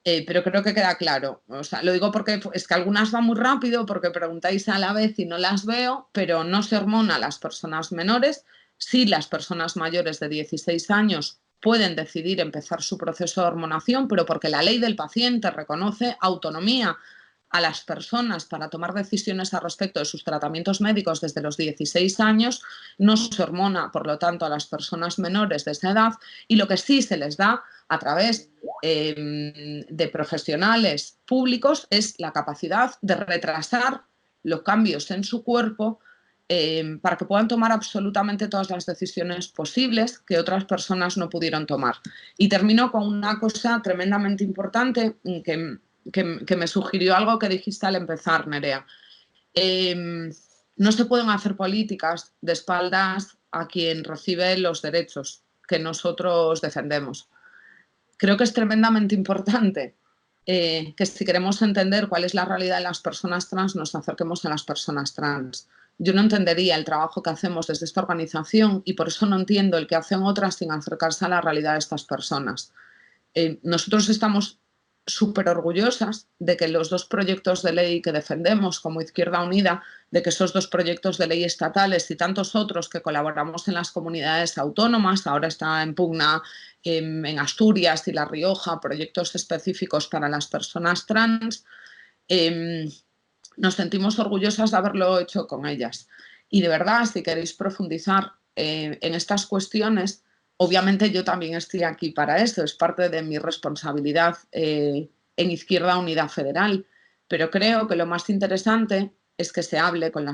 Pero creo que queda claro. O sea, lo digo porque es que algunas van muy rápido, porque preguntáis a la vez y no las veo, pero no se hormona a las personas menores. Sí, las personas mayores de 16 años pueden decidir empezar su proceso de hormonación, pero porque la ley del paciente reconoce autonomía a las personas para tomar decisiones al respecto de sus tratamientos médicos desde los 16 años, no se hormona, por lo tanto, a las personas menores de esa edad, y lo que sí se les da a través de profesionales públicos es la capacidad de retrasar los cambios en su cuerpo para que puedan tomar absolutamente todas las decisiones posibles que otras personas no pudieron tomar. Y termino con una cosa tremendamente importante que me sugirió algo que dijiste al empezar, Nerea. No se pueden hacer políticas de espaldas a quien recibe los derechos que nosotros defendemos. Creo que es tremendamente importante que si queremos entender cuál es la realidad de las personas trans, nos acerquemos a las personas trans. Yo no entendería el trabajo que hacemos desde esta organización y por eso no entiendo el que hacen otras sin acercarse a la realidad de estas personas. Nosotros estamos súper orgullosas de que los 2 proyectos de ley que defendemos como Izquierda Unida, de que esos 2 proyectos de ley estatales y tantos otros que colaboramos en las comunidades autónomas, ahora está en pugna en Asturias y La Rioja, proyectos específicos para las personas trans, nos sentimos orgullosas de haberlo hecho con ellas. Y de verdad, si queréis profundizar en estas cuestiones, obviamente yo también estoy aquí para eso, es parte de mi responsabilidad en Izquierda Unida Federal, pero creo que lo más interesante es que se hable con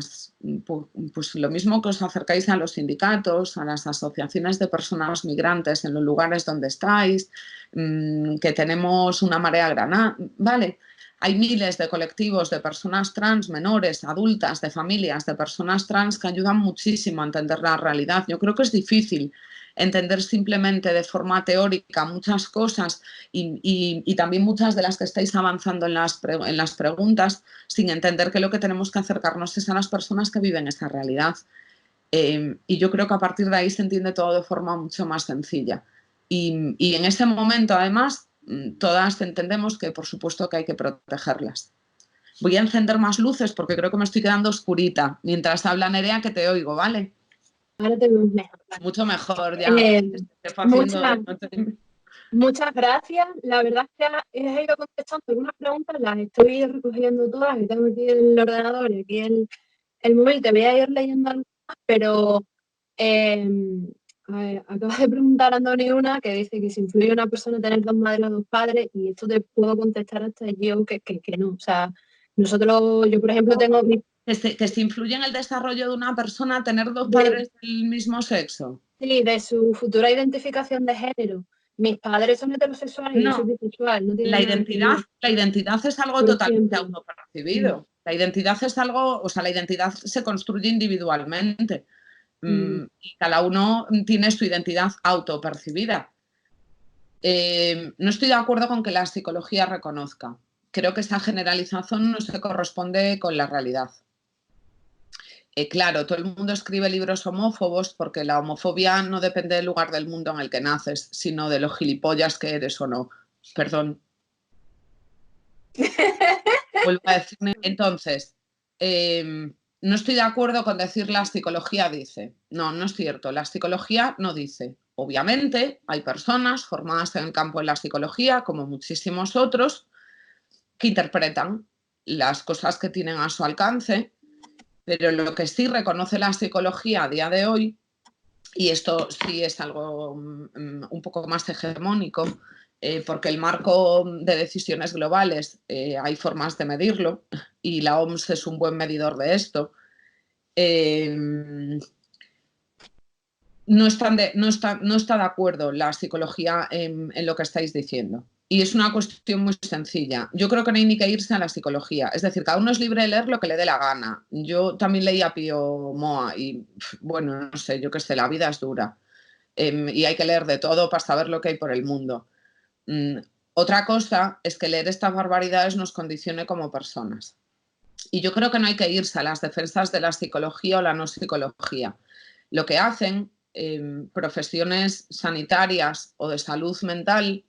pues lo mismo que os acercáis a los sindicatos, a las asociaciones de personas migrantes en los lugares donde estáis, que tenemos una marea granada, ¿vale? Hay miles de colectivos de personas trans, menores, adultas, de familias, de personas trans que ayudan muchísimo a entender la realidad. Yo creo que es difícil entender simplemente de forma teórica muchas cosas y también muchas de las que estáis avanzando en las preguntas sin entender que lo que tenemos que acercarnos es a las personas que viven esa realidad. Y yo creo que a partir de ahí se entiende todo de forma mucho más sencilla. Y en ese momento, además, todas entendemos que, por supuesto, que hay que protegerlas. Voy a encender más luces porque creo que me estoy quedando oscurita. Mientras habla Nerea, que te oigo, ¿vale? Ahora te veo mejor. Mucho mejor, ya. Estoy haciendo Muchas, muchas gracias. La verdad es que he ido contestando algunas preguntas, las estoy recogiendo todas, que tengo aquí el ordenador y aquí el móvil, te voy a ir leyendo algunas, pero acabas de preguntar a Andoni una que dice que si influye una persona tener dos madres o dos padres, y esto te puedo contestar hasta yo que no. O sea, yo por ejemplo tengo que se influye en el desarrollo de una persona tener dos padres del mismo sexo. Sí, de su futura identificación de género. Mis padres son heterosexuales y yo soy bisexual. No tiene la nada que ver. identidad es algo totalmente autopercibido. La identidad es algo, o sea, la identidad se construye individualmente. Y cada uno tiene su identidad autopercibida. No estoy de acuerdo con que la psicología reconozca. Creo que esa generalización no se corresponde con la realidad. Claro, todo el mundo escribe libros homófobos porque la homofobia no depende del lugar del mundo en el que naces, sino de lo gilipollas que eres o no. Perdón. Vuelvo a decir, entonces, no estoy de acuerdo con decir la psicología dice. No, no es cierto. La psicología no dice. Obviamente hay personas formadas en el campo de la psicología, como muchísimos otros, que interpretan las cosas que tienen a su alcance, pero lo que sí reconoce la psicología a día de hoy, y esto sí es algo un poco más hegemónico, porque el marco de decisiones globales hay formas de medirlo y la OMS es un buen medidor de esto. No está de acuerdo la psicología en lo que estáis diciendo. Y es una cuestión muy sencilla. Yo creo que no hay ni que irse a la psicología. Es decir, cada uno es libre de leer lo que le dé la gana. Yo también leí a Pío Moa y, bueno, no sé, yo qué sé, la vida es dura. Y hay que leer de todo para saber lo que hay por el mundo. Otra cosa es que leer estas barbaridades nos condicione como personas. Y yo creo que no hay que irse a las defensas de la psicología o la no psicología. Lo que hacen profesiones sanitarias o de salud mental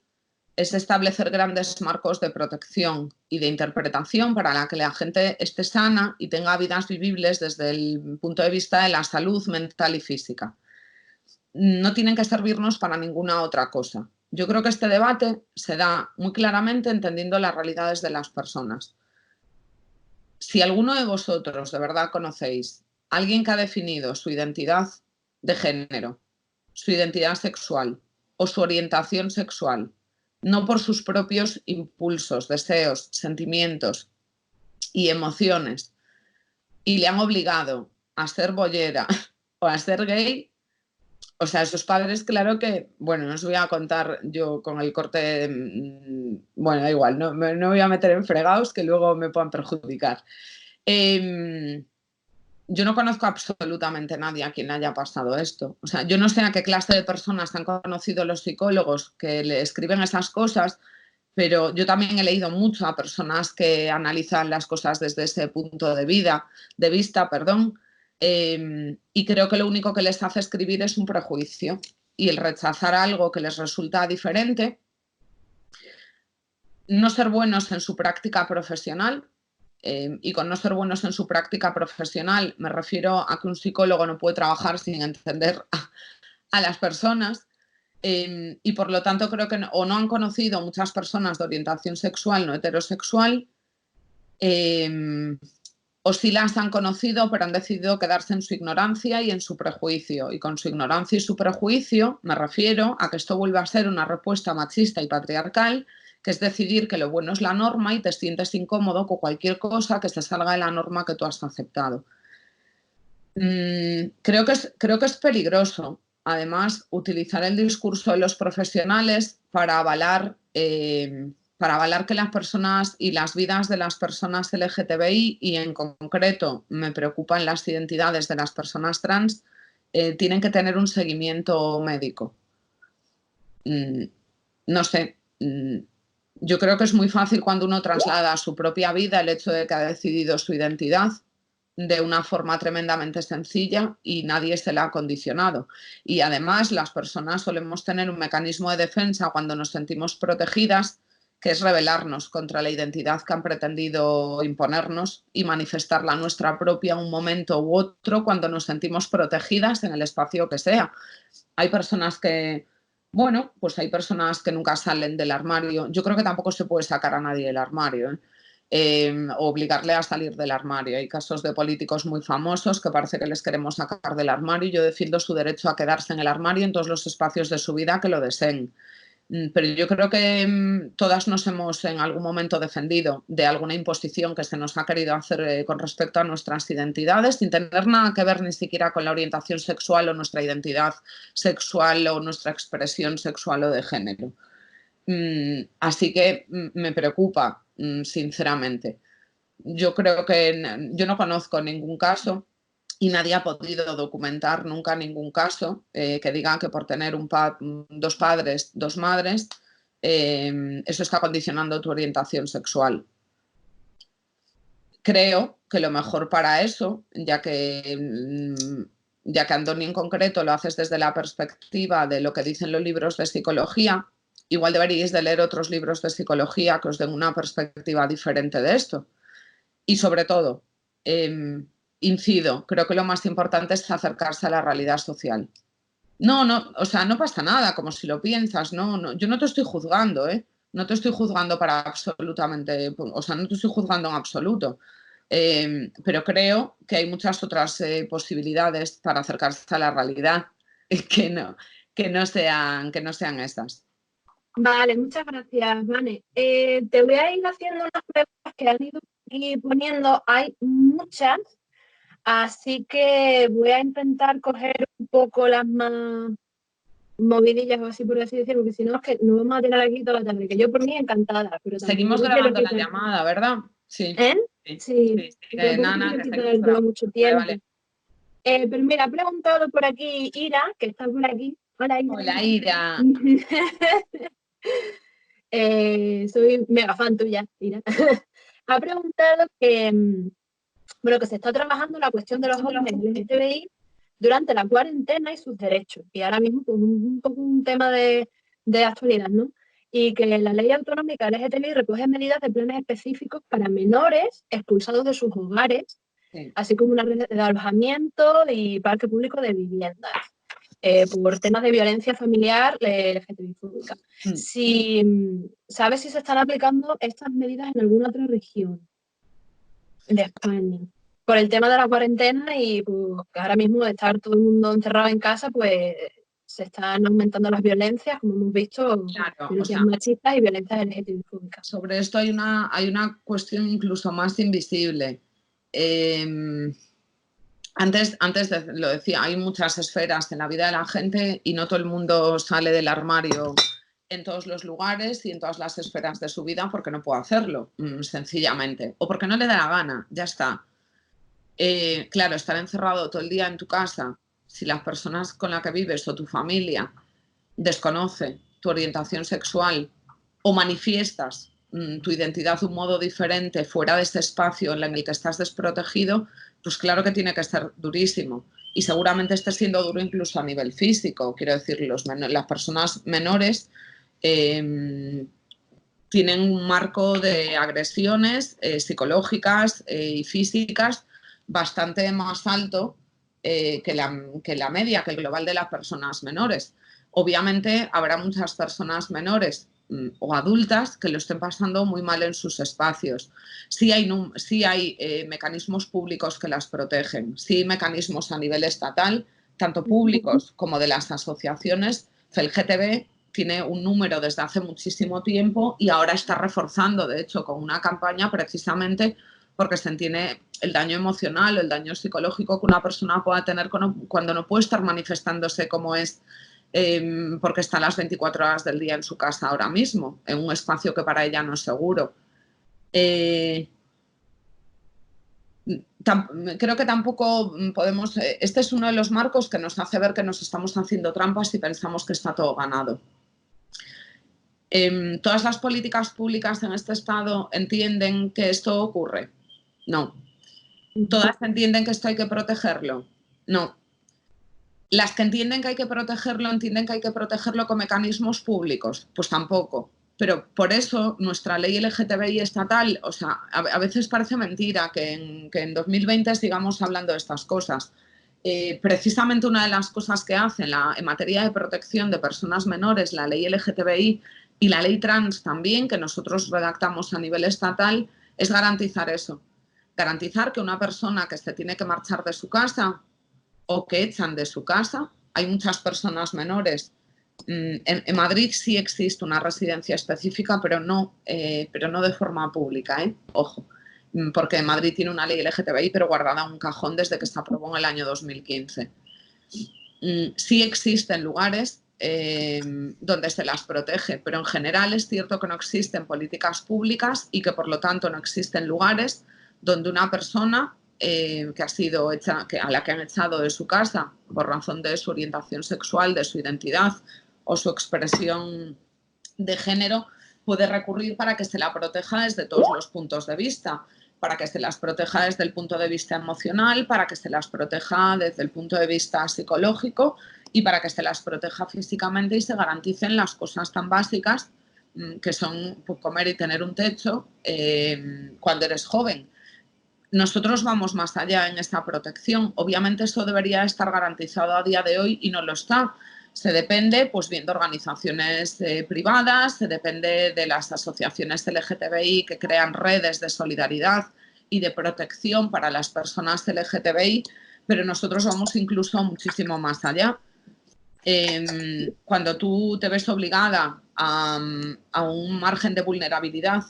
es establecer grandes marcos de protección y de interpretación para que la gente esté sana y tenga vidas vivibles desde el punto de vista de la salud mental y física. No tienen que servirnos para ninguna otra cosa. Yo creo que este debate se da muy claramente entendiendo las realidades de las personas. Si alguno de vosotros de verdad conocéis a alguien que ha definido su identidad de género, su identidad sexual o su orientación sexual, no por sus propios impulsos, deseos, sentimientos y emociones, y le han obligado a ser boyera o a ser gay, o sea, esos padres, claro que, bueno, no os voy a contar yo con el corte, bueno, da igual, no voy a meter en fregados que luego me puedan perjudicar. Yo no conozco absolutamente a nadie a quien le haya pasado esto. O sea, yo no sé a qué clase de personas han conocido los psicólogos que le escriben esas cosas, pero yo también he leído mucho a personas que analizan las cosas desde ese punto de vista, y creo que lo único que les hace escribir es un prejuicio y el rechazar algo que les resulta diferente, no ser buenos en su práctica profesional. Y con no ser buenos en su práctica profesional me refiero a que un psicólogo no puede trabajar sin entender a las personas, y por lo tanto creo que no han conocido muchas personas de orientación sexual no heterosexual, o sí las han conocido pero han decidido quedarse en su ignorancia y en su prejuicio, y con su ignorancia y su prejuicio me refiero a que esto vuelve a ser una respuesta machista y patriarcal, que es decidir que lo bueno es la norma y te sientes incómodo con cualquier cosa que se salga de la norma que tú has aceptado. Creo que es peligroso, además, utilizar el discurso de los profesionales para avalar que las personas y las vidas de las personas LGTBI, y en concreto me preocupan las identidades de las personas trans, tienen que tener un seguimiento médico. No sé. Yo creo que es muy fácil cuando uno traslada a su propia vida el hecho de que ha decidido su identidad. de una forma tremendamente sencilla y nadie se la ha condicionado. Y además las personas solemos tener un mecanismo de defensa cuando nos sentimos protegidas, que es rebelarnos contra la identidad que han pretendido imponernos y manifestar la nuestra propia un momento u otro cuando nos sentimos protegidas en el espacio que sea. Hay personas que, bueno, pues hay personas que nunca salen del armario. Yo creo que tampoco se puede sacar a nadie del armario, ¿eh? Obligarle a salir del armario. Hay casos de políticos muy famosos que parece que les queremos sacar del armario. Yo defiendo su derecho a quedarse en el armario en todos los espacios de su vida que lo deseen. Pero yo creo que todas nos hemos en algún momento defendido de alguna imposición que se nos ha querido hacer con respecto a nuestras identidades, sin tener nada que ver ni siquiera con la orientación sexual o nuestra identidad sexual o nuestra expresión sexual o de género. Así que me preocupa, sinceramente. Yo creo que yo no conozco ningún caso y nadie ha podido documentar nunca ningún caso que diga que por tener dos padres, dos madres, eso está condicionando tu orientación sexual. Creo que lo mejor para eso, ya que Andoni en concreto lo haces desde la perspectiva de lo que dicen los libros de psicología, igual deberíais de leer otros libros de psicología que os den una perspectiva diferente de esto. Y sobre todo, incido, creo que lo más importante es acercarse a la realidad social. No, o sea, no pasa nada, como si lo piensas, no, yo no te estoy juzgando, ¿eh? No te estoy juzgando para absolutamente, o sea, no te estoy juzgando en absoluto. Pero creo que hay muchas otras posibilidades para acercarse a la realidad que no sean estas. Vale, muchas gracias, Vane. Te voy a ir haciendo unas preguntas que han ido poniendo, hay muchas, así que voy a intentar coger un poco las más movidillas, o así por así decirlo, porque si no es que nos vamos a tener aquí toda la tarde, que yo por mí encantada. Pero seguimos grabando la llamada, ¿verdad? Sí. ¿Eh? Sí. Nana, que quitar mucho tiempo. Vale. Pero mira, ha preguntado por aquí Ira, que está por aquí. Hola, Ira. Hola, Ira. Soy mega fan tuya, Ira. Ha preguntado que se está trabajando la cuestión de los jóvenes LGTBI durante la cuarentena y sus derechos. Y ahora mismo, pues, un poco un tema de actualidad, ¿no? Y que la ley autonómica LGTBI recoge medidas de planes específicos para menores expulsados de sus hogares, sí, así como una red de alojamiento y parque público de viviendas. Por temas de violencia familiar LGTBI-fóbica. ¿Sabes si se están aplicando estas medidas en alguna otra región de España? Por el tema de la cuarentena y pues, que ahora mismo de estar todo el mundo encerrado en casa, pues se están aumentando las violencias, como hemos visto, claro, violencias machistas y violencias LGTBI-fóbicas. Sobre esto hay una cuestión incluso más invisible. Antes lo decía, hay muchas esferas en la vida de la gente y no todo el mundo sale del armario en todos los lugares y en todas las esferas de su vida porque no puede hacerlo, sencillamente, o porque no le da la gana, ya está. Claro, estar encerrado todo el día en tu casa, si las personas con las que vives o tu familia desconoce tu orientación sexual o manifiestas tu identidad de un modo diferente fuera de este espacio en el que estás desprotegido, pues claro que tiene que ser durísimo. Y seguramente esté siendo duro incluso a nivel físico. Quiero decir, las personas menores tienen un marco de agresiones psicológicas y físicas bastante más alto que la media, que el global de las personas menores. Obviamente habrá muchas personas menores o adultas que lo estén pasando muy mal en sus espacios. Sí hay mecanismos públicos que las protegen, sí hay mecanismos a nivel estatal, tanto públicos como de las asociaciones. FELGTB tiene un número desde hace muchísimo tiempo y ahora está reforzando, de hecho, con una campaña precisamente porque se entiende el daño emocional o el daño psicológico que una persona pueda tener cuando no puede estar manifestándose como es, porque está las 24 horas del día en su casa ahora mismo, en un espacio que para ella no es seguro. Creo que tampoco podemos... Este es uno de los marcos que nos hace ver que nos estamos haciendo trampas y pensamos que está todo ganado. ¿Todas las políticas públicas en este estado entienden que esto ocurre? No. ¿Todas entienden que esto hay que protegerlo? No. ¿Las que entienden que hay que protegerlo entienden que hay que protegerlo con mecanismos públicos? Pues tampoco. Pero por eso nuestra ley LGTBI estatal, o sea, a veces parece mentira que en 2020 sigamos hablando de estas cosas. Precisamente una de las cosas que hacen en materia de protección de personas menores, la ley LGTBI y la ley trans también, que nosotros redactamos a nivel estatal, es garantizar eso. Garantizar que una persona que se tiene que marchar de su casa o que echan de su casa, hay muchas personas menores. En Madrid sí existe una residencia específica, pero no de forma pública, ojo, porque Madrid tiene una ley LGTBI, pero guardada en un cajón desde que se aprobó en el año 2015. Sí existen lugares donde se las protege, pero en general es cierto que no existen políticas públicas y que por lo tanto no existen lugares donde una persona que ha sido a la que han echado de su casa por razón de su orientación sexual, de su identidad o su expresión de género, puede recurrir para que se la proteja desde todos los puntos de vista, para que se las proteja desde el punto de vista emocional, para que se las proteja desde el punto de vista psicológico y para que se las proteja físicamente y se garanticen las cosas tan básicas que son pues, comer y tener un techo cuando eres joven. Nosotros vamos más allá en esta protección. Obviamente eso debería estar garantizado a día de hoy y no lo está. Se depende, pues bien, de organizaciones privadas, se depende de las asociaciones LGTBI que crean redes de solidaridad y de protección para las personas LGTBI, pero nosotros vamos incluso muchísimo más allá. Cuando tú te ves obligada a un margen de vulnerabilidad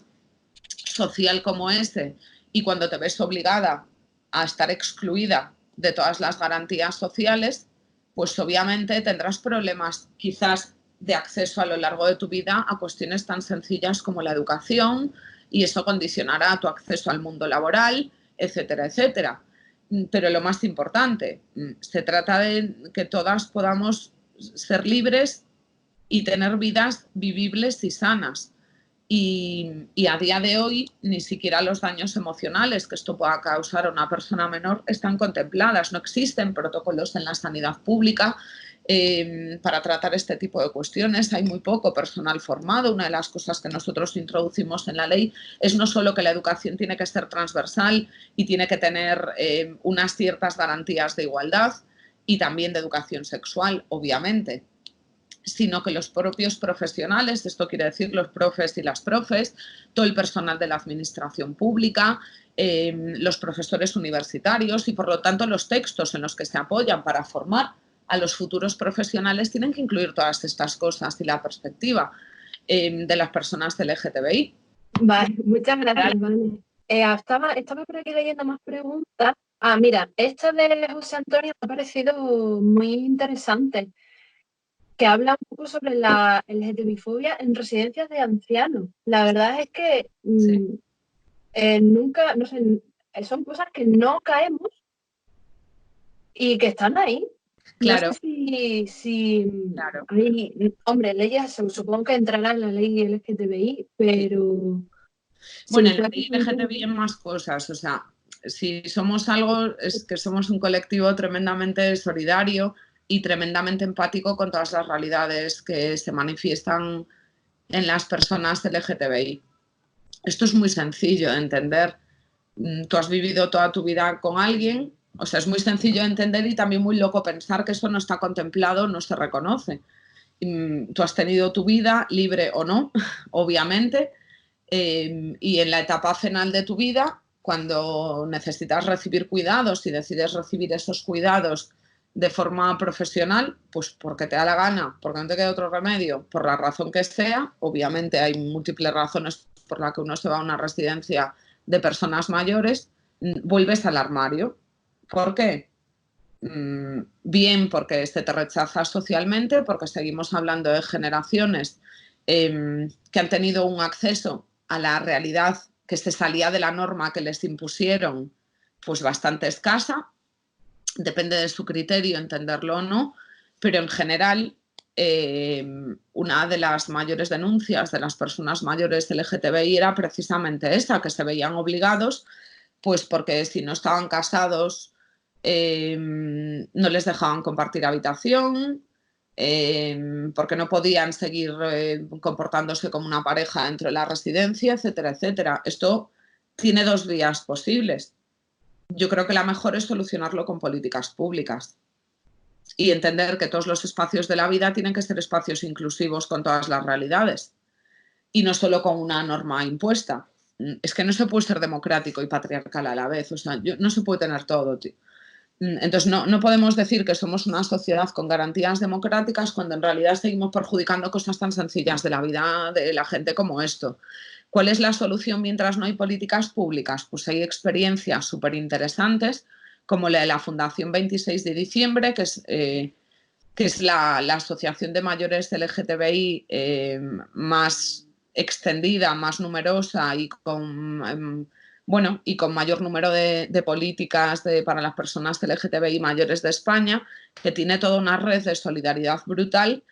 social como ese, y cuando te ves obligada a estar excluida de todas las garantías sociales, pues obviamente tendrás problemas quizás de acceso a lo largo de tu vida a cuestiones tan sencillas como la educación y eso condicionará tu acceso al mundo laboral, etcétera, etcétera. Pero lo más importante, se trata de que todas podamos ser libres y tener vidas vivibles y sanas. Y a día de hoy ni siquiera los daños emocionales que esto pueda causar a una persona menor están contempladas. No existen protocolos en la sanidad pública para tratar este tipo de cuestiones. Hay muy poco personal formado. Una de las cosas que nosotros introducimos en la ley es no solo que la educación tiene que ser transversal y tiene que tener unas ciertas garantías de igualdad y también de educación sexual, obviamente, sino que los propios profesionales, esto quiere decir los profes y las profes, todo el personal de la administración pública, los profesores universitarios y por lo tanto los textos en los que se apoyan para formar a los futuros profesionales tienen que incluir todas estas cosas y la perspectiva de las personas LGTBI. Vale, muchas gracias, Vane. Estaba por aquí leyendo más preguntas. Mira, esta de José Antonio me ha parecido muy interesante, que habla un poco sobre la LGTBI-fobia en residencias de ancianos. La verdad es que nunca, no sé, son cosas que no caemos y que están ahí. Claro. No sé si claro. hay, hombre, leyes, supongo que entrará en la ley LGTBI, pero... Bueno, en la ley LGTBI hay más cosas, o sea, si somos algo, es que somos un colectivo tremendamente solidario y tremendamente empático con todas las realidades que se manifiestan en las personas LGTBI. Esto es muy sencillo de entender. Tú has vivido toda tu vida con alguien, o sea, es muy sencillo de entender y también muy loco pensar que eso no está contemplado, no se reconoce. Tú has tenido tu vida, libre o no, obviamente, y en la etapa final de tu vida, cuando necesitas recibir cuidados y decides recibir esos cuidados de forma profesional, pues porque te da la gana, porque no te queda otro remedio, por la razón que sea, obviamente hay múltiples razones por las que uno se va a una residencia de personas mayores, vuelves al armario. ¿Por qué? Bien porque se te rechaza socialmente, porque seguimos hablando de generaciones que han tenido un acceso a la realidad que se salía de la norma que les impusieron, pues bastante escasa. Depende de su criterio entenderlo o no, pero en general una de las mayores denuncias de las personas mayores LGTBI era precisamente esa, que se veían obligados Pues porque si no estaban casados no les dejaban compartir habitación, porque no podían seguir comportándose como una pareja dentro de la residencia, etcétera, etcétera. Esto tiene dos vías posibles. Yo creo que la mejor es solucionarlo con políticas públicas y entender que todos los espacios de la vida tienen que ser espacios inclusivos con todas las realidades y no solo con una norma impuesta. Es que no se puede ser democrático y patriarcal a la vez, o sea, no se puede tener todo, tío. Entonces no podemos decir que somos una sociedad con garantías democráticas cuando en realidad seguimos perjudicando cosas tan sencillas de la vida de la gente como esto. ¿Cuál es la solución mientras no hay políticas públicas? Pues hay experiencias súper interesantes como la de la Fundación 26 de diciembre, que es la asociación de mayores LGTBI más extendida, más numerosa y con mayor número de políticas para las personas LGTBI mayores de España, que tiene toda una red de solidaridad brutal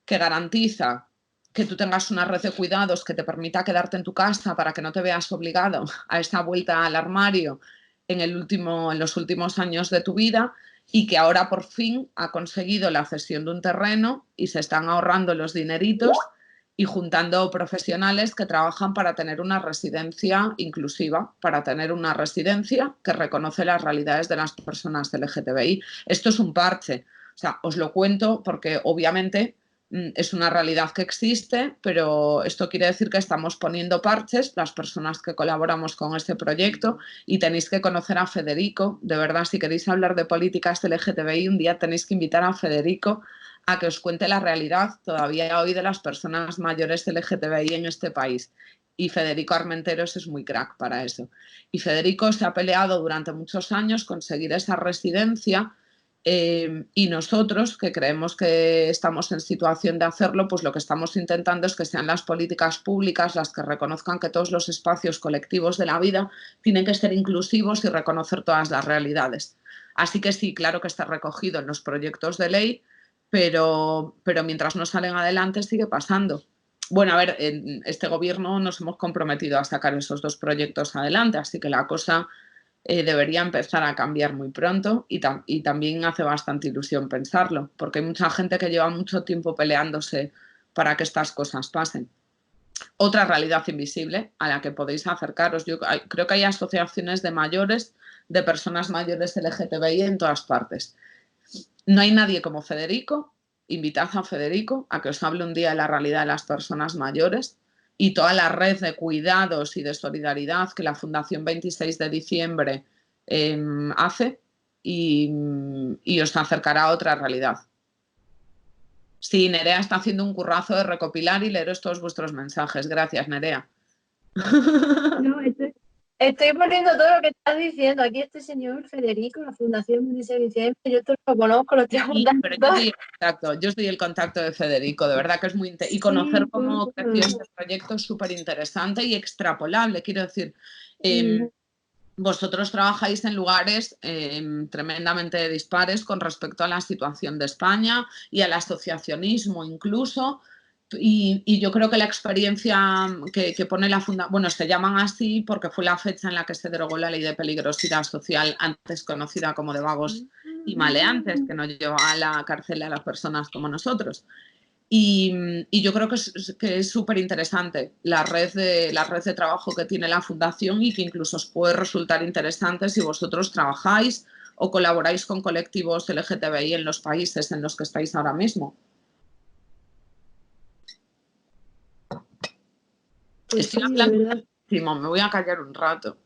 que garantiza que tú tengas una red de cuidados que te permita quedarte en tu casa para que no te veas obligado a esta vuelta al armario en los últimos años de tu vida, y que ahora por fin ha conseguido la cesión de un terreno y se están ahorrando los dineritos y juntando profesionales que trabajan para tener una residencia inclusiva, para tener una residencia que reconoce las realidades de las personas LGTBI. Esto es un parche. O sea, os lo cuento porque obviamente es una realidad que existe, pero esto quiere decir que estamos poniendo parches, las personas que colaboramos con este proyecto, y tenéis que conocer a Federico. De verdad, si queréis hablar de políticas LGTBI, un día tenéis que invitar a Federico a que os cuente la realidad todavía hoy de las personas mayores LGTBI en este país. Y Federico Armenteros es muy crack para eso. Y Federico se ha peleado durante muchos años conseguir esa residencia. Y nosotros, que creemos que estamos en situación de hacerlo, pues lo que estamos intentando es que sean las políticas públicas las que reconozcan que todos los espacios colectivos de la vida tienen que ser inclusivos y reconocer todas las realidades. Así que sí, claro que está recogido en los proyectos de ley, pero mientras no salen adelante sigue pasando. Bueno, a ver, en este gobierno nos hemos comprometido a sacar esos dos proyectos adelante, así que la cosa debería empezar a cambiar muy pronto y también hace bastante ilusión pensarlo, porque hay mucha gente que lleva mucho tiempo peleándose para que estas cosas pasen. Otra realidad invisible a la que podéis acercaros, yo creo que hay asociaciones de mayores, de personas mayores LGTBI en todas partes. No hay nadie como Federico. Invitad a Federico a que os hable un día de la realidad de las personas mayores y toda la red de cuidados y de solidaridad que la Fundación 26 de diciembre hace, y os acercará a otra realidad. Sí, Nerea está haciendo un currazo de recopilar y leeros todos vuestros mensajes. Gracias, Nerea. No, estoy poniendo todo lo que estás diciendo. Aquí este señor Federico, la Fundación 26 de diciembre, yo te lo conozco, lo estoy apuntando. Yo soy el contacto de Federico, de verdad que es muy interesante. Y conocer cómo creció este proyecto es súper interesante y extrapolable. Quiero decir, vosotros trabajáis en lugares tremendamente dispares con respecto a la situación de España y al asociacionismo incluso. Y yo creo que la experiencia que pone la Fundación, bueno, se llaman así porque fue la fecha en la que se derogó la ley de peligrosidad social, antes conocida como de vagos y maleantes, que no llevaba a la cárcel a las personas como nosotros. Y yo creo que es súper interesante la red de trabajo que tiene la Fundación, y que incluso os puede resultar interesante si vosotros trabajáis o colaboráis con colectivos LGTBI en los países en los que estáis ahora mismo. Pues estoy sí, hablando muchísimo, me voy a callar un rato.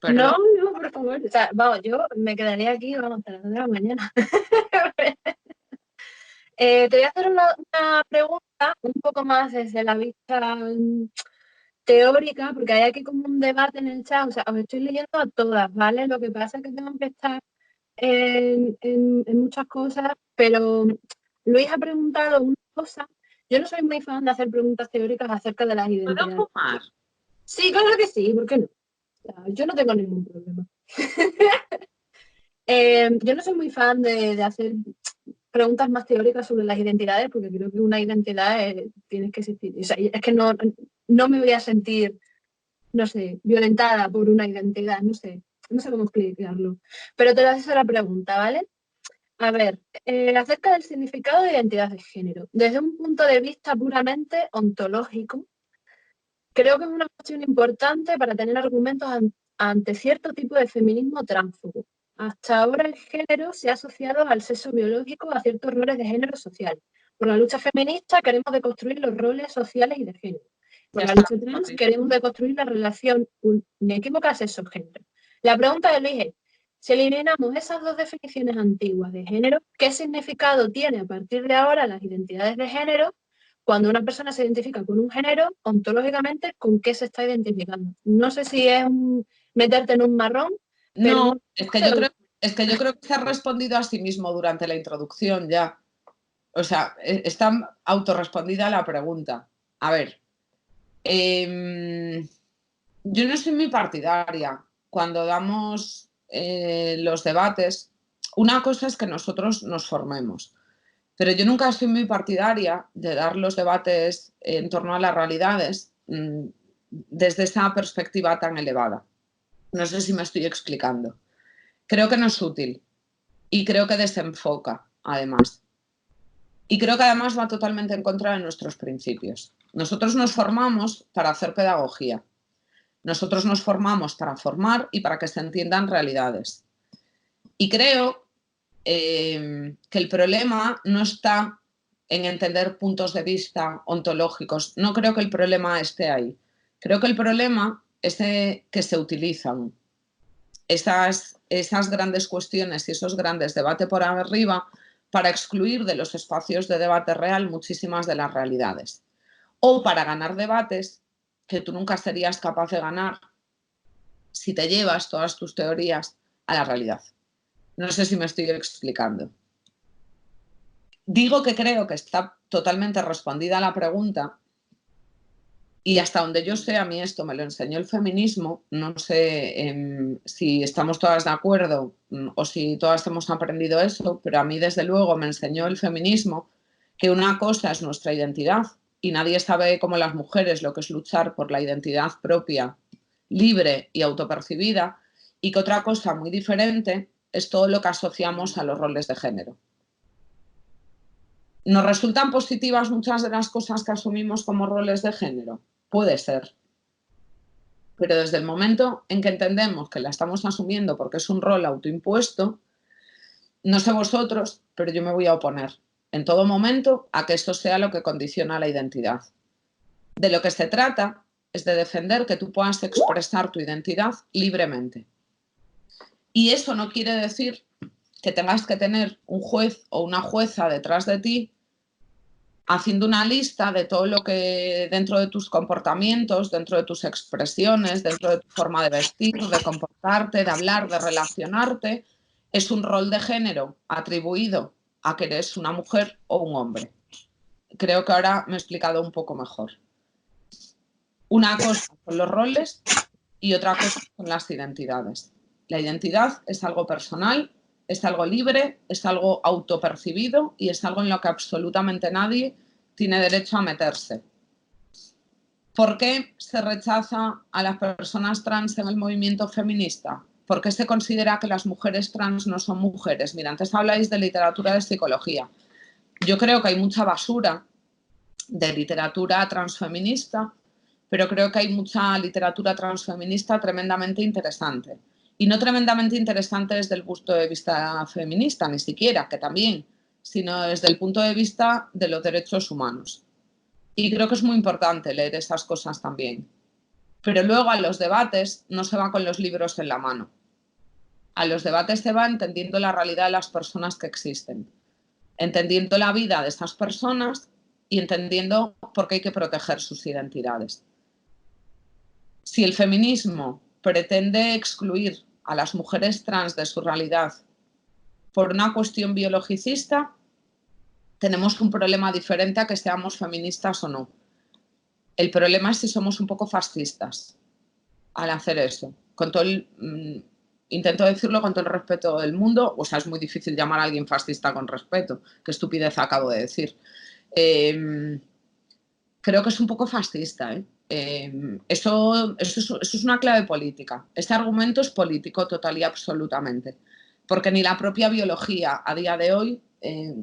Perdón. No, por favor. O sea, vamos, yo me quedaría aquí, vamos, hasta las 2 de la mañana. Te voy a hacer una pregunta un poco más desde la vista teórica, porque hay aquí como un debate en el chat. O sea, os estoy leyendo a todas, ¿vale? Lo que pasa es que tengo que estar en muchas cosas, pero Luis ha preguntado una cosa. Yo no soy muy fan de hacer preguntas teóricas acerca de las identidades. ¿Puedo fumar? Sí, claro que sí, ¿por qué no? Yo no tengo ningún problema. Yo no soy muy fan de hacer preguntas más teóricas sobre las identidades, porque creo que una identidad tiene que existir. O sea, es que no me voy a sentir, no sé, violentada por una identidad, no sé. no sé cómo explicarlo, pero te voy a hacer la pregunta, ¿vale? A ver, acerca del significado de identidad de género. Desde un punto de vista puramente ontológico, creo que es una cuestión importante para tener argumentos ante cierto tipo de feminismo tránsfobo. Hasta ahora el género se ha asociado al sexo biológico, a ciertos roles de género social. Por la lucha feminista queremos deconstruir los roles sociales y de género. Por Ya la está. lucha trans queremos deconstruir la relación inequívoca sexo-género. La pregunta de Luis es, si eliminamos esas dos definiciones antiguas de género, ¿qué significado tiene a partir de ahora las identidades de género? Cuando una persona se identifica con un género, ontológicamente, ¿con qué se está identificando? No sé si es meterte en un marrón, pero No, no es que yo creo que se ha respondido a sí mismo durante la introducción ya. O sea, está autorrespondida la pregunta. A ver, yo no soy muy partidaria. Cuando damos los debates, una cosa es que nosotros nos formemos, pero yo nunca soy muy partidaria de dar los debates en torno a las realidades desde esa perspectiva tan elevada. No sé si me estoy explicando. Creo que no es útil y creo que desenfoca, además. Y creo que además va totalmente en contra de nuestros principios. Nosotros nos formamos para hacer pedagogía. Nosotros nos formamos para formar y para que se entiendan realidades. Y creo que el problema no está en entender puntos de vista ontológicos. No creo que el problema esté ahí. Creo que el problema es que se utilizan esas grandes cuestiones y esos grandes debates por arriba para excluir de los espacios de debate real muchísimas de las realidades. O para ganar debates que tú nunca serías capaz de ganar si te llevas todas tus teorías a la realidad. No sé si me estoy explicando. Digo que creo que está totalmente respondida la pregunta y hasta donde yo sé, a mí esto me lo enseñó el feminismo. No sé si estamos todas de acuerdo o si todas hemos aprendido eso, pero a mí desde luego me enseñó el feminismo que una cosa es nuestra identidad y nadie sabe como las mujeres lo que es luchar por la identidad propia, libre y autopercibida, y que otra cosa muy diferente es todo lo que asociamos a los roles de género. ¿Nos resultan positivas muchas de las cosas que asumimos como roles de género? Puede ser. Pero desde el momento en que entendemos que la estamos asumiendo porque es un rol autoimpuesto, no sé vosotros, pero yo me voy a oponer en todo momento a que esto sea lo que condiciona la identidad. De lo que se trata es de defender que tú puedas expresar tu identidad libremente. Y eso no quiere decir que tengas que tener un juez o una jueza detrás de ti haciendo una lista de todo lo que dentro de tus comportamientos, dentro de tus expresiones, dentro de tu forma de vestir, de comportarte, de hablar, de relacionarte, es un rol de género atribuido a que eres una mujer o un hombre. Creo que ahora me he explicado un poco mejor. Una cosa son los roles y otra cosa son las identidades. La identidad es algo personal, es algo libre, es algo autopercibido y es algo en lo que absolutamente nadie tiene derecho a meterse. ¿Por qué se rechaza a las personas trans en el movimiento feminista? ¿Por qué se considera que las mujeres trans no son mujeres? Mira, antes habláis de literatura de psicología. Yo creo que hay mucha basura de literatura transfeminista, pero creo que hay mucha literatura transfeminista tremendamente interesante. Y no tremendamente interesante desde el punto de vista feminista, ni siquiera, que también, sino desde el punto de vista de los derechos humanos. Y creo que es muy importante leer esas cosas también. Pero luego a los debates no se va con los libros en la mano. A los debates se va entendiendo la realidad de las personas que existen, entendiendo la vida de esas personas y entendiendo por qué hay que proteger sus identidades. Si el feminismo pretende excluir a las mujeres trans de su realidad por una cuestión biologicista, tenemos un problema diferente a que seamos feministas o no. El problema es si somos un poco fascistas al hacer eso. Con todo intento decirlo con todo el respeto del mundo, o sea, es muy difícil llamar a alguien fascista con respeto. Qué estupidez acabo de decir. Creo que es un poco fascista, Eso es una clave política. Este argumento es político total y absolutamente, porque ni la propia biología a día de hoy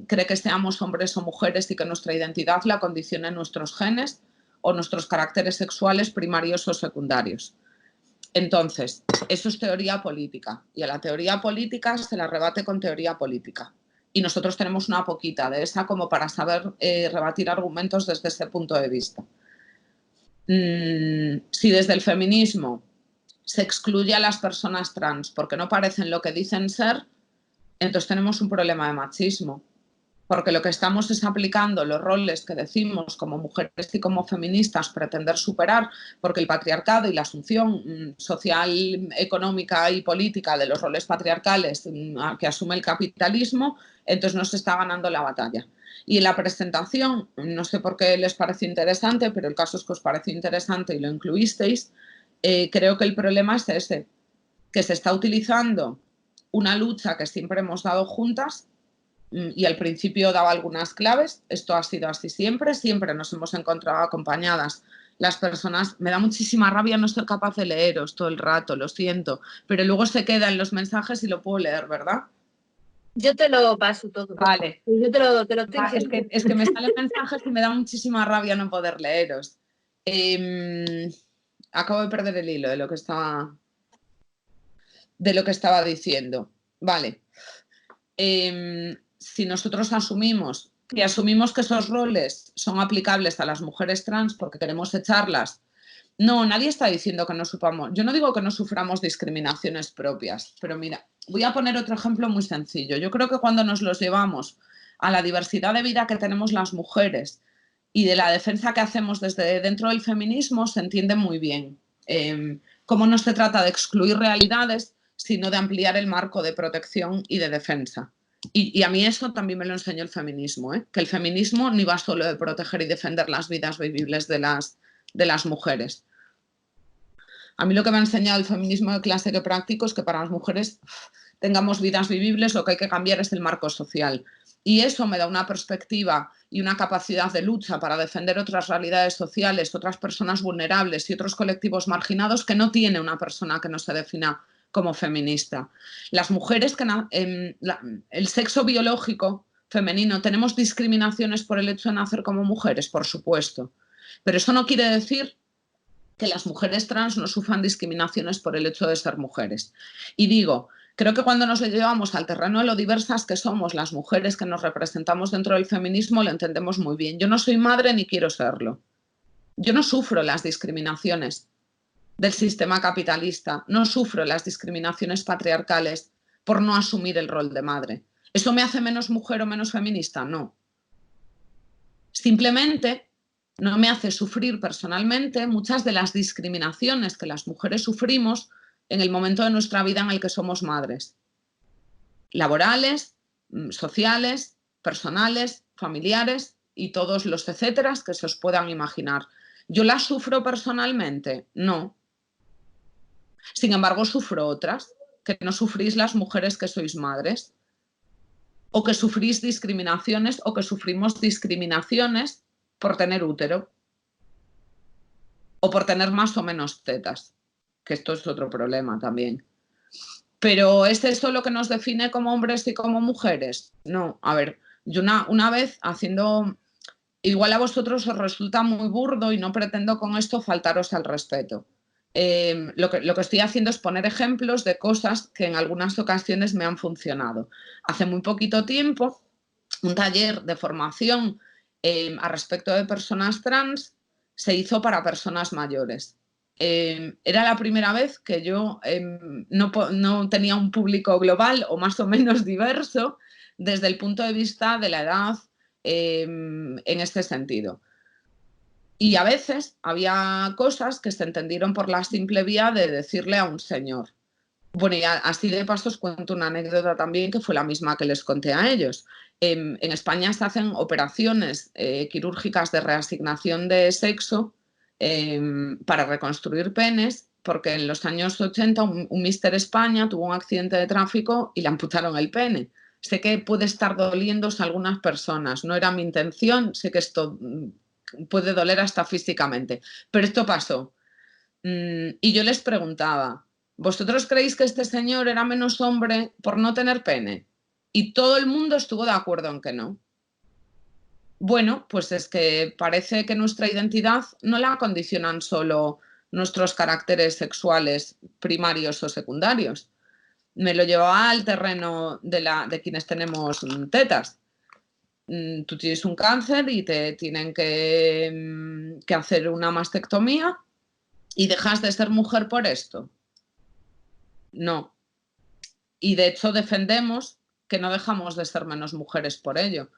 cree que seamos hombres o mujeres y que nuestra identidad la condicionen nuestros genes o nuestros caracteres sexuales primarios o secundarios. Entonces, eso es teoría política, y a la teoría política se la rebate con teoría política. Y nosotros tenemos una poquita de esa como para saber rebatir argumentos desde ese punto de vista. Si desde el feminismo se excluye a las personas trans porque no parecen lo que dicen ser, entonces tenemos un problema de machismo, porque lo que estamos es aplicando los roles que decimos como mujeres y como feministas pretender superar, porque el patriarcado y la asunción social, económica y política de los roles patriarcales que asume el capitalismo, entonces nos está ganando la batalla. Y en la presentación, no sé por qué les pareció interesante, pero el caso es que os pareció interesante y lo incluisteis, creo que el problema es ese, que se está utilizando una lucha que siempre hemos dado juntas, y al principio daba algunas claves, esto ha sido así siempre, siempre nos hemos encontrado acompañadas las personas. Me da muchísima rabia no ser capaz de leeros todo el rato, lo siento, pero luego se queda en los mensajes y lo puedo leer, ¿verdad? Yo te lo paso todo. Vale. Yo te lo tengo. Es que me salen mensajes y me da muchísima rabia no poder leeros. Acabo de perder el hilo de lo que estaba diciendo. Vale. Si nosotros asumimos que esos roles son aplicables a las mujeres trans porque queremos echarlas, no, nadie está diciendo que no suframos. Yo no digo que no suframos discriminaciones propias, pero mira, voy a poner otro ejemplo muy sencillo. Yo creo que cuando nos los llevamos a la diversidad de vida que tenemos las mujeres y de la defensa que hacemos desde dentro del feminismo, se entiende muy bien cómo no se trata de excluir realidades, sino de ampliar el marco de protección y de defensa. Y a mí eso también me lo enseñó el feminismo, que el feminismo no iba solo de proteger y defender las vidas vivibles de las mujeres. A mí lo que me ha enseñado el feminismo de clase que practico es que para las mujeres tengamos vidas vivibles lo que hay que cambiar es el marco social. Y eso me da una perspectiva y una capacidad de lucha para defender otras realidades sociales, otras personas vulnerables y otros colectivos marginados que no tiene una persona que no se defina como feminista. Las mujeres, el sexo biológico femenino, ¿tenemos discriminaciones por el hecho de nacer como mujeres? Por supuesto. Pero eso no quiere decir que las mujeres trans no sufran discriminaciones por el hecho de ser mujeres. Y digo, creo que cuando nos lo llevamos al terreno de lo diversas que somos las mujeres que nos representamos dentro del feminismo, lo entendemos muy bien. Yo no soy madre ni quiero serlo. Yo no sufro las discriminaciones del sistema capitalista, no sufro las discriminaciones patriarcales por no asumir el rol de madre. ¿Eso me hace menos mujer o menos feminista? No. Simplemente no me hace sufrir personalmente muchas de las discriminaciones que las mujeres sufrimos en el momento de nuestra vida en el que somos madres. Laborales, sociales, personales, familiares y todos los etcéteras que se os puedan imaginar. ¿Yo las sufro personalmente? No. Sin embargo, sufro otras que no sufrís las mujeres que sois madres, o que sufrís discriminaciones o que sufrimos discriminaciones por tener útero o por tener más o menos tetas, que esto es otro problema también. Pero ¿es eso lo que nos define como hombres y como mujeres? No, a ver, yo una vez haciendo, igual a vosotros os resulta muy burdo y no pretendo con esto faltaros al respeto. Lo que estoy haciendo es poner ejemplos de cosas que en algunas ocasiones me han funcionado. Hace muy poquito tiempo, un taller de formación a respecto de personas trans se hizo para personas mayores. Era la primera vez que yo no tenía un público global o más o menos diverso desde el punto de vista de la edad en este sentido. Y a veces había cosas que se entendieron por la simple vía de decirle a un señor. Bueno, y así de paso os cuento una anécdota también que fue la misma que les conté a ellos. En España se hacen operaciones quirúrgicas de reasignación de sexo para reconstruir penes, porque en los años 80 un Mister España tuvo un accidente de tráfico y le amputaron el pene. Sé que puede estar doliéndose a algunas personas, no era mi intención, sé que esto puede doler hasta físicamente. Pero esto pasó. Y yo les preguntaba, ¿vosotros creéis que este señor era menos hombre por no tener pene? Y todo el mundo estuvo de acuerdo en que no. Bueno, pues es que parece que nuestra identidad no la condicionan solo nuestros caracteres sexuales primarios o secundarios. Me lo llevaba al terreno de quienes tenemos tetas. Tú tienes un cáncer y te tienen que hacer una mastectomía y dejas de ser mujer por esto. No. Y de hecho defendemos que no dejamos de ser menos mujeres por ello.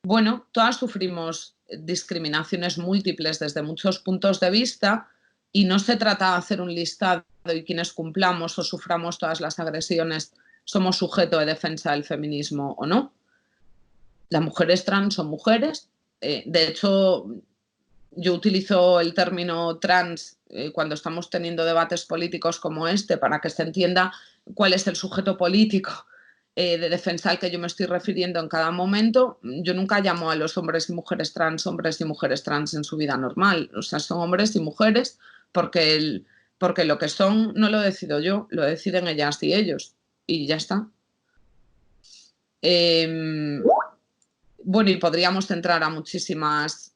Bueno, todas sufrimos discriminaciones múltiples desde muchos puntos de vista y no se trata de hacer un listado y quienes cumplamos o suframos todas las agresiones somos sujeto de defensa del feminismo o no. Las mujeres trans son mujeres. De hecho, yo utilizo el término trans cuando estamos teniendo debates políticos como este para que se entienda cuál es el sujeto político de defensa al que yo me estoy refiriendo en cada momento. Yo nunca llamo a los hombres y mujeres trans en su vida normal. O sea, son hombres y mujeres porque lo que son no lo decido yo, lo deciden ellas y ellos. Y ya está. Bueno, y podríamos entrar a muchísimas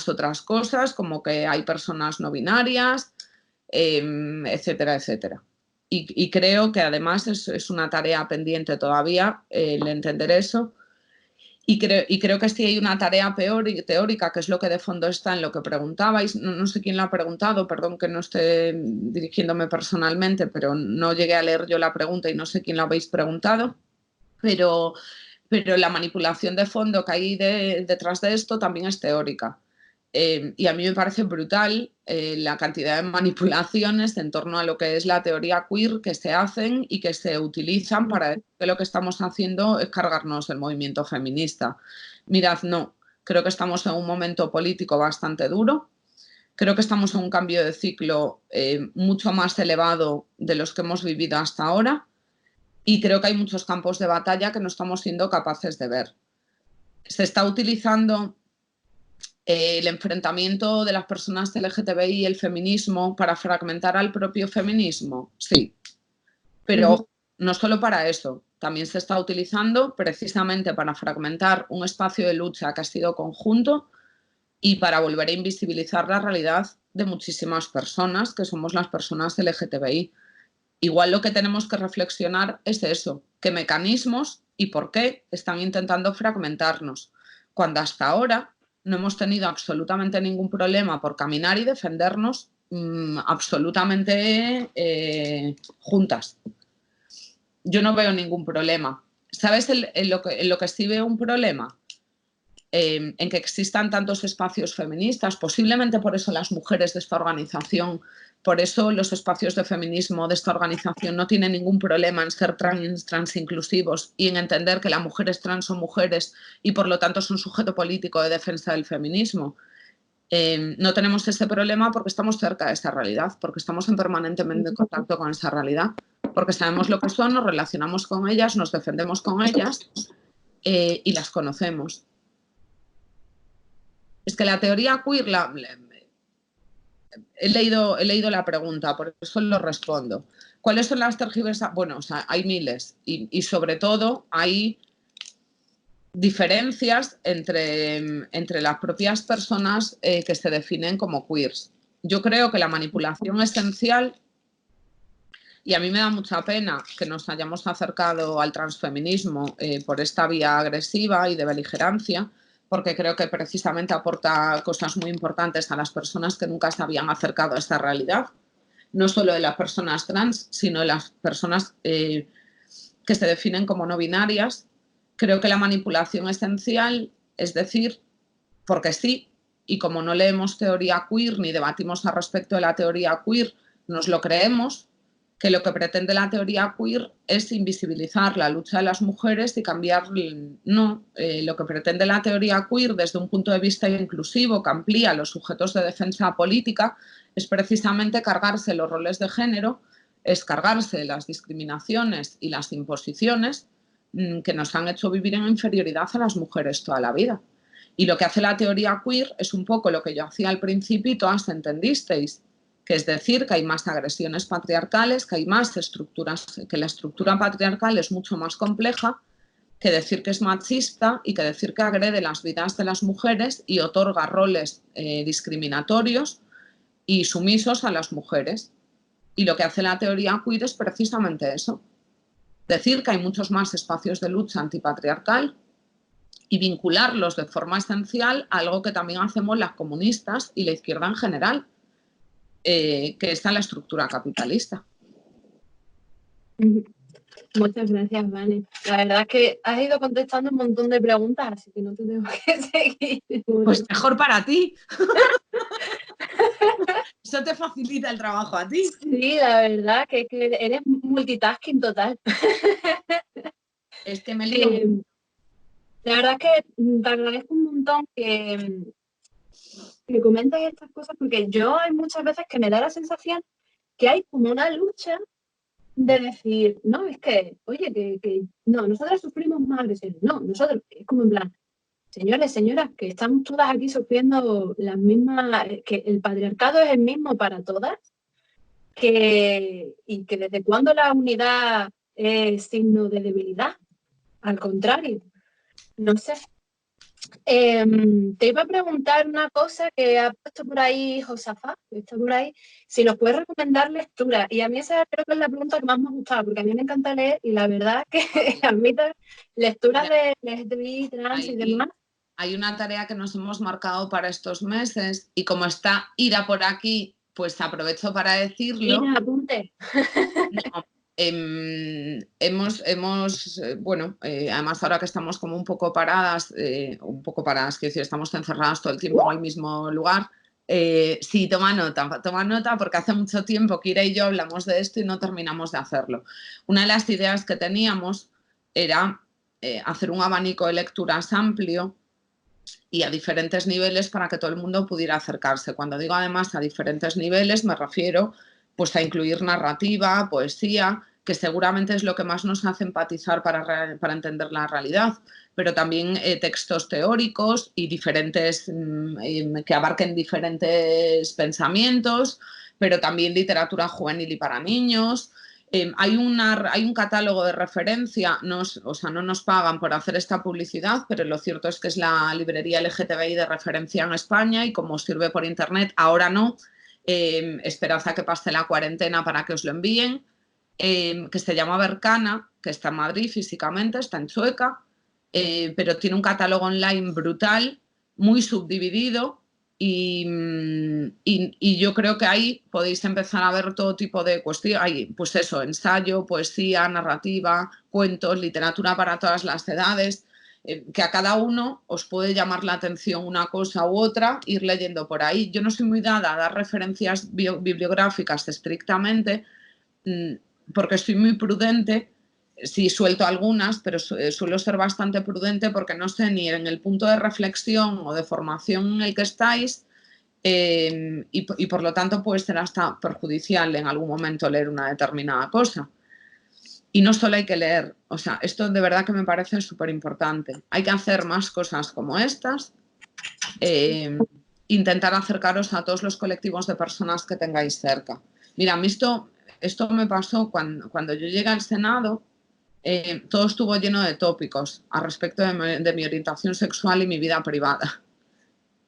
otras cosas, como que hay personas no binarias, etcétera, etcétera. Y creo que además es una tarea pendiente todavía el entender eso. Y creo que sí hay una tarea teórica, que es lo que de fondo está en lo que preguntabais. No sé quién lo ha preguntado, perdón que no esté dirigiéndome personalmente, pero no llegué a leer yo la pregunta y no sé quién lo habéis preguntado. Pero la manipulación de fondo que hay detrás de esto también es teórica. Y a mí me parece brutal la cantidad de manipulaciones en torno a lo que es la teoría queer que se hacen y que se utilizan para decir que lo que estamos haciendo es cargarnos el movimiento feminista. Mirad, no, creo que estamos en un momento político bastante duro. Creo que estamos en un cambio de ciclo mucho más elevado de los que hemos vivido hasta ahora. Y creo que hay muchos campos de batalla que no estamos siendo capaces de ver. Se está utilizando el enfrentamiento de las personas LGTBI y el feminismo para fragmentar al propio feminismo, sí. Pero no solo para eso, también se está utilizando precisamente para fragmentar un espacio de lucha que ha sido conjunto y para volver a invisibilizar la realidad de muchísimas personas, que somos las personas LGTBI. Igual lo que tenemos que reflexionar es eso, qué mecanismos y por qué están intentando fragmentarnos, cuando hasta ahora no hemos tenido absolutamente ningún problema por caminar y defendernos absolutamente juntas. Yo no veo ningún problema. ¿Sabes en lo que sí veo un problema? En que existan tantos espacios feministas, posiblemente por eso las mujeres de esta organización, por eso los espacios de feminismo de esta organización no tienen ningún problema en ser trans inclusivos y en entender que las mujeres trans son mujeres y por lo tanto son sujeto político de defensa del feminismo. No tenemos ese problema porque estamos cerca de esa realidad, porque estamos en permanentemente contacto con esa realidad, porque sabemos lo que son, nos relacionamos con ellas, nos defendemos con ellas y las conocemos. Es que la teoría queer, he leído la pregunta, por eso lo respondo. ¿Cuáles son las tergiversaciones? Bueno, o sea, hay miles y sobre todo hay diferencias entre las propias personas que se definen como queers. Yo creo que la manipulación esencial, y a mí me da mucha pena que nos hayamos acercado al transfeminismo por esta vía agresiva y de beligerancia, porque creo que precisamente aporta cosas muy importantes a las personas que nunca se habían acercado a esta realidad, no solo de las personas trans, sino de las personas que se definen como no binarias. Creo que la manipulación esencial, es decir, porque sí, y como no leemos teoría queer ni debatimos al respecto de la teoría queer, nos lo creemos, que lo que pretende la teoría queer es invisibilizar la lucha de las mujeres y cambiar. No, lo que pretende la teoría queer desde un punto de vista inclusivo que amplía los sujetos de defensa política es precisamente cargarse los roles de género, es cargarse las discriminaciones y las imposiciones que nos han hecho vivir en inferioridad a las mujeres toda la vida. Y lo que hace la teoría queer es un poco lo que yo hacía al principio y todas entendisteis, que es decir, que hay más agresiones patriarcales, que hay más estructuras, que la estructura patriarcal es mucho más compleja, que decir que es machista y que decir que agrede las vidas de las mujeres y otorga roles discriminatorios y sumisos a las mujeres. Y lo que hace la teoría queer es precisamente eso, decir que hay muchos más espacios de lucha antipatriarcal y vincularlos de forma esencial a algo que también hacemos las comunistas y la izquierda en general, que está en la estructura capitalista. Muchas gracias, Vane. La verdad es que has ido contestando un montón de preguntas, así que no te tengo que seguir. Pues mejor para ti. Eso te facilita el trabajo a ti. Sí, la verdad que eres multitasking total. Es que me lío. La verdad es que te agradezco un montón que comentes estas cosas, porque yo hay muchas veces que me da la sensación que hay como una lucha de decir, no, es que, oye, que no, nosotros sufrimos más agresiones. No, nosotros, es como en plan, señores, señoras, que estamos todas aquí sufriendo las mismas, que el patriarcado es el mismo para todas, y que desde cuándo la unidad es signo de debilidad. Al contrario, no sé. Te iba a preguntar una cosa que ha puesto por ahí Josafat, que está por ahí, si nos puedes recomendar lectura. Y a mí esa creo que es la pregunta que más me ha gustado, porque a mí me encanta leer y la verdad que admito lecturas de LGTBI, trans y demás. Hay una tarea que nos hemos marcado para estos meses y como está Ira por aquí, pues aprovecho para decirlo. Ira, apunte. No, bueno, además ahora que estamos como un poco paradas, quiero decir, estamos encerradas todo el tiempo en el mismo lugar. Sí, toma nota, porque hace mucho tiempo que Ira y yo hablamos de esto y no terminamos de hacerlo. Una de las ideas que teníamos era hacer un abanico de lecturas amplio y a diferentes niveles para que todo el mundo pudiera acercarse. Cuando digo además a diferentes niveles me refiero pues a incluir narrativa, poesía, que seguramente es lo que más nos hace empatizar para entender la realidad, pero también textos teóricos y diferentes que abarquen diferentes pensamientos, pero también literatura juvenil y para niños. Hay un catálogo de referencia, no nos pagan por hacer esta publicidad, pero lo cierto es que es la librería LGTBI de referencia en España y como sirve por internet, ahora no, esperad a que pase la cuarentena para que os lo envíen, que se llama Bercana, que está en Madrid físicamente, está en Chueca, pero tiene un catálogo online brutal, muy subdividido. Y yo creo que ahí podéis empezar a ver todo tipo de cuestiones, pues eso, ensayo, poesía, narrativa, cuentos, literatura para todas las edades, que a cada uno os puede llamar la atención una cosa u otra, ir leyendo por ahí. Yo no soy muy dada a dar referencias bibliográficas estrictamente, porque soy muy prudente. Sí, suelto algunas, pero suelo ser bastante prudente porque no sé ni en el punto de reflexión o de formación en el que estáis y por lo tanto puede ser hasta perjudicial en algún momento leer una determinada cosa. Y no solo hay que leer, o sea, esto de verdad que me parece súper importante. Hay que hacer más cosas como estas, intentar acercaros a todos los colectivos de personas que tengáis cerca. Mira, a mí esto me pasó cuando yo llegué al Senado. Todo estuvo lleno de tópicos al respecto de mi orientación sexual y mi vida privada.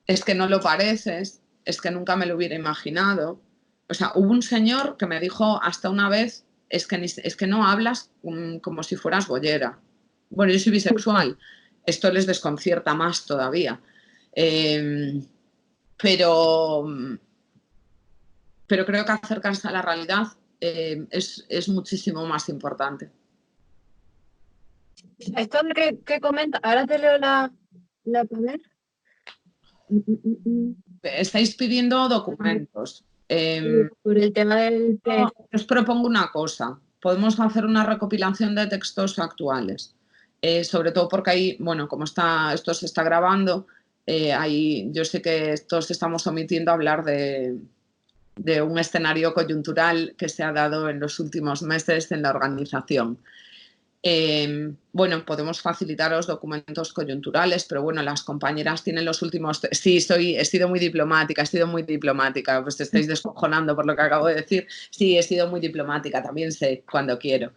Es que no lo pareces, es que nunca me lo hubiera imaginado. O sea, hubo un señor que me dijo hasta una vez, es que no hablas como si fueras boyera. Bueno, yo soy bisexual, esto les desconcierta más todavía. Pero creo que acercarse a la realidad es muchísimo más importante. Esto de que comenta, ahora te leo la poder. Estáis pidiendo documentos. Por el tema del... Os propongo una cosa. Podemos hacer una recopilación de textos actuales. Sobre todo porque ahí, bueno, como esto se está grabando, yo sé que todos estamos omitiendo hablar de un escenario coyuntural que se ha dado en los últimos meses en la organización. Bueno, podemos facilitaros documentos coyunturales, pero bueno, las compañeras tienen los últimos... Sí, he sido muy diplomática, pues te estáis descojonando por lo que acabo de decir. Sí, he sido muy diplomática, también sé cuando quiero.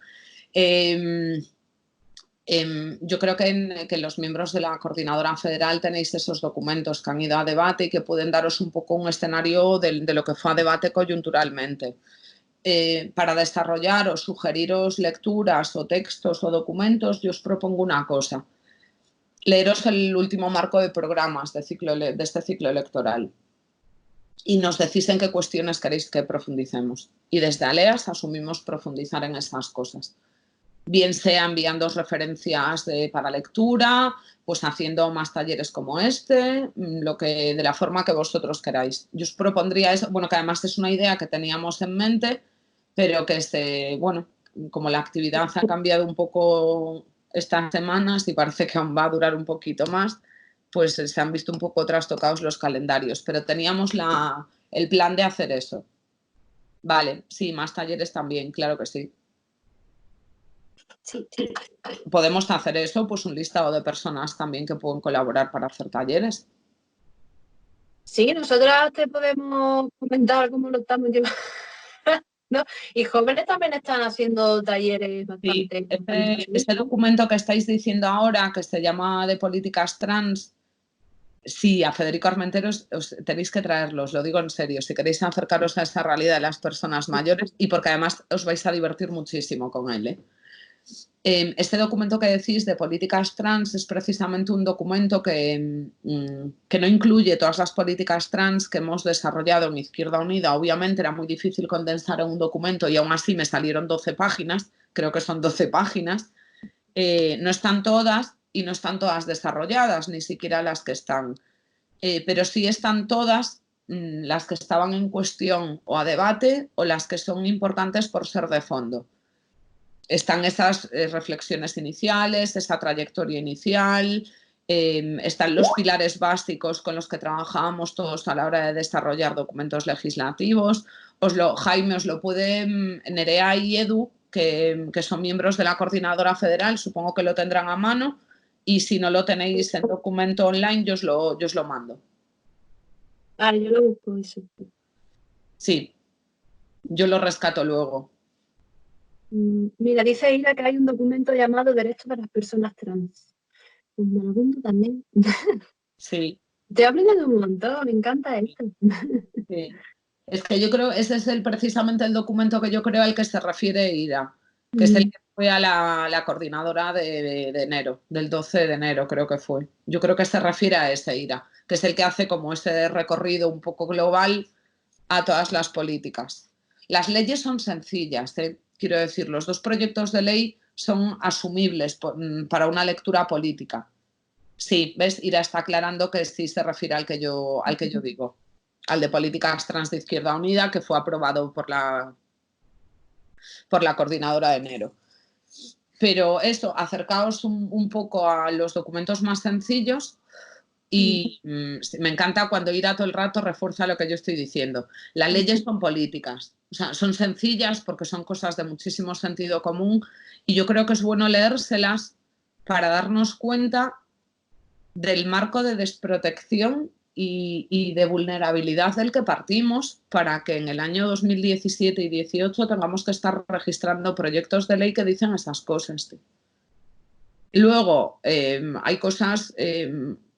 Yo creo que los miembros de la Coordinadora Federal tenéis esos documentos que han ido a debate y que pueden daros un poco un escenario de lo que fue a debate coyunturalmente. Para desarrollar o sugeriros lecturas o textos o documentos, yo os propongo una cosa. Leeros el último marco de programas de este ciclo electoral y nos decís en qué cuestiones queréis que profundicemos. Y desde ALEAS asumimos profundizar en esas cosas. Bien sea enviándoos referencias para lectura, pues haciendo más talleres como este, de la forma que vosotros queráis. Yo os propondría eso, bueno, que además es una idea que teníamos en mente, pero que bueno, como la actividad ha cambiado un poco estas semanas y parece que aún va a durar un poquito más, pues se han visto un poco trastocados los calendarios, pero teníamos el plan de hacer eso. Vale, sí, más talleres también, claro que sí. Sí. Podemos hacer eso, pues un listado de personas también que pueden colaborar para hacer talleres. Sí, nosotras te podemos comentar cómo lo estamos llevando. ¿No? Y jóvenes también están haciendo talleres bastante. Sí, este documento que estáis diciendo ahora, que se llama de políticas trans, sí, a Federico Armentero os tenéis que traerlos, lo digo en serio, si queréis acercaros a esa realidad de las personas mayores y porque además os vais a divertir muchísimo con él, ¿eh? Este documento que decís de políticas trans es precisamente un documento que no incluye todas las políticas trans que hemos desarrollado en Izquierda Unida. Obviamente era muy difícil condensar en un documento y aún así me salieron 12 páginas, creo que son 12 páginas. No están todas y no están todas desarrolladas, ni siquiera las que están. Pero sí están todas las que estaban en cuestión o a debate o las que son importantes por ser de fondo. Están esas reflexiones iniciales, esa trayectoria inicial, están los pilares básicos con los que trabajábamos todos a la hora de desarrollar documentos legislativos. Jaime os lo puede, Nerea y Edu, que son miembros de la Coordinadora Federal, supongo que lo tendrán a mano, y si no lo tenéis en documento online, yo os lo mando. Vale, yo lo busco eso. Sí, yo lo rescato luego. Mira, dice Ira que hay un documento llamado Derechos de las Personas Trans. Pues me lo apunto también. Sí. Te he aprendido un montón, me encanta esto. Sí. Es que yo creo, ese es precisamente el documento que yo creo al que se refiere Ira, que es el que fue a la coordinadora de enero, del 12 de enero creo que fue. Yo creo que se refiere a ese Ira, que es el que hace como ese recorrido un poco global a todas las políticas. Las leyes son sencillas, quiero decir, los dos proyectos de ley son asumibles para una lectura política. Sí, ¿ves? Ira está aclarando que sí se refiere al que yo digo, al de políticas trans de Izquierda Unida, que fue aprobado por la coordinadora de enero. Pero eso, acercaos un poco a los documentos más sencillos y me encanta cuando Ira todo el rato refuerza lo que yo estoy diciendo. Las leyes son políticas, o sea, son sencillas porque son cosas de muchísimo sentido común y yo creo que es bueno leérselas para darnos cuenta del marco de desprotección y de vulnerabilidad del que partimos para que en el año 2017 y 2018 tengamos que estar registrando proyectos de ley que dicen esas cosas. Luego, hay cosas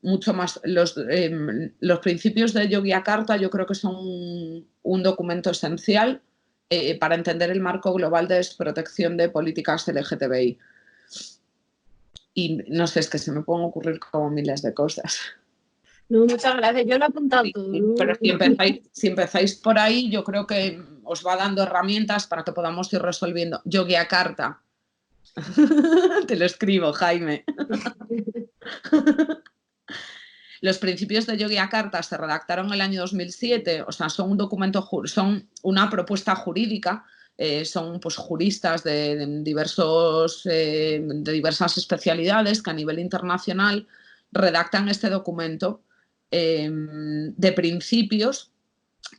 mucho más... Los principios de Yogyakarta yo creo que son un documento esencial para entender el marco global de desprotección de políticas LGTBI. Y no sé, es que se me pueden ocurrir como miles de cosas. No, muchas gracias, yo lo he apuntado todo. Pero si empezáis por ahí, yo creo que os va dando herramientas para que podamos ir resolviendo. Yogyakarta. Te lo escribo, Jaime. Los principios de Yogyakarta se redactaron en el año 2007, o sea, son un documento, son una propuesta jurídica, son pues, juristas de diversas especialidades que a nivel internacional redactan este documento de principios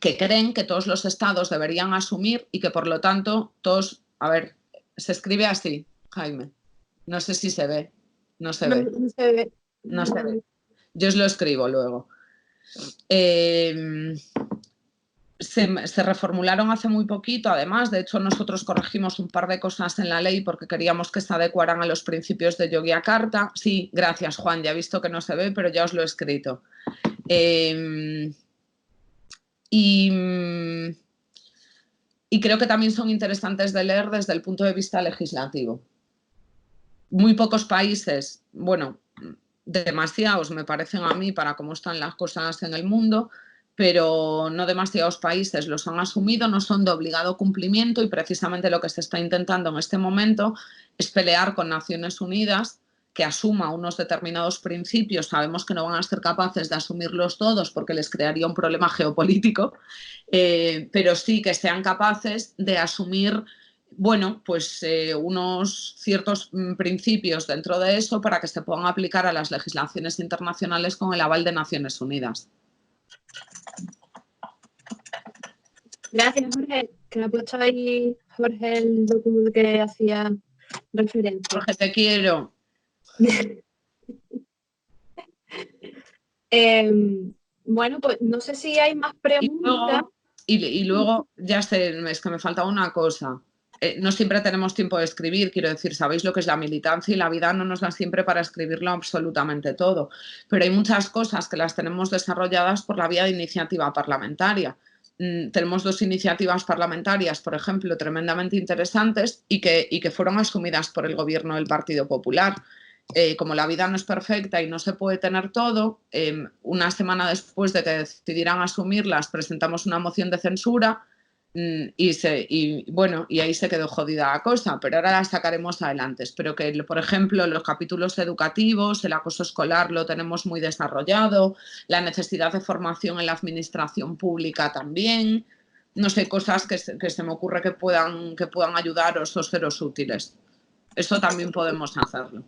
que creen que todos los estados deberían asumir y que por lo tanto todos, a ver, se escribe así, Jaime. No sé si se ve. No se No, ve. no se ve. No se ve. Yo os lo escribo luego. Se reformularon hace muy poquito, además. De hecho, nosotros corregimos un par de cosas en la ley porque queríamos que se adecuaran a los principios de Yogyakarta. Sí, gracias, Juan. Ya he visto que no se ve, pero ya os lo he escrito. Y creo que también son interesantes de leer desde el punto de vista legislativo. Muy pocos países, bueno, demasiados me parecen a mí para cómo están las cosas en el mundo, pero no demasiados países los han asumido, no son de obligado cumplimiento, y precisamente lo que se está intentando en este momento es pelear con Naciones Unidas que asuma unos determinados principios. Sabemos que no van a ser capaces de asumirlos todos porque les crearía un problema geopolítico, pero sí que sean capaces de asumir, bueno, pues unos ciertos principios dentro de eso para que se puedan aplicar a las legislaciones internacionales con el aval de Naciones Unidas. Gracias, Jorge, que me ha puesto ahí, Jorge, el documento que hacía referencia. Jorge, te quiero. Bueno, pues no sé si hay más preguntas. Y luego, ya sé, es que me faltaba una cosa. No siempre tenemos tiempo de escribir, quiero decir, sabéis lo que es la militancia y la vida no nos da siempre para escribirlo absolutamente todo, pero hay muchas cosas que las tenemos desarrolladas por la vía de iniciativa parlamentaria. Tenemos 2 iniciativas parlamentarias, por ejemplo, tremendamente interesantes y que fueron asumidas por el gobierno del Partido Popular. Como la vida no es perfecta y no se puede tener todo, una semana después de que decidieran asumirlas, presentamos una moción de censura y ahí se quedó jodida la cosa, pero ahora la sacaremos adelante. Espero que, por ejemplo, los capítulos educativos, el acoso escolar lo tenemos muy desarrollado, la necesidad de formación en la administración pública también. No sé, cosas que se me ocurre que puedan ayudaros o seros útiles. Eso también podemos hacerlo.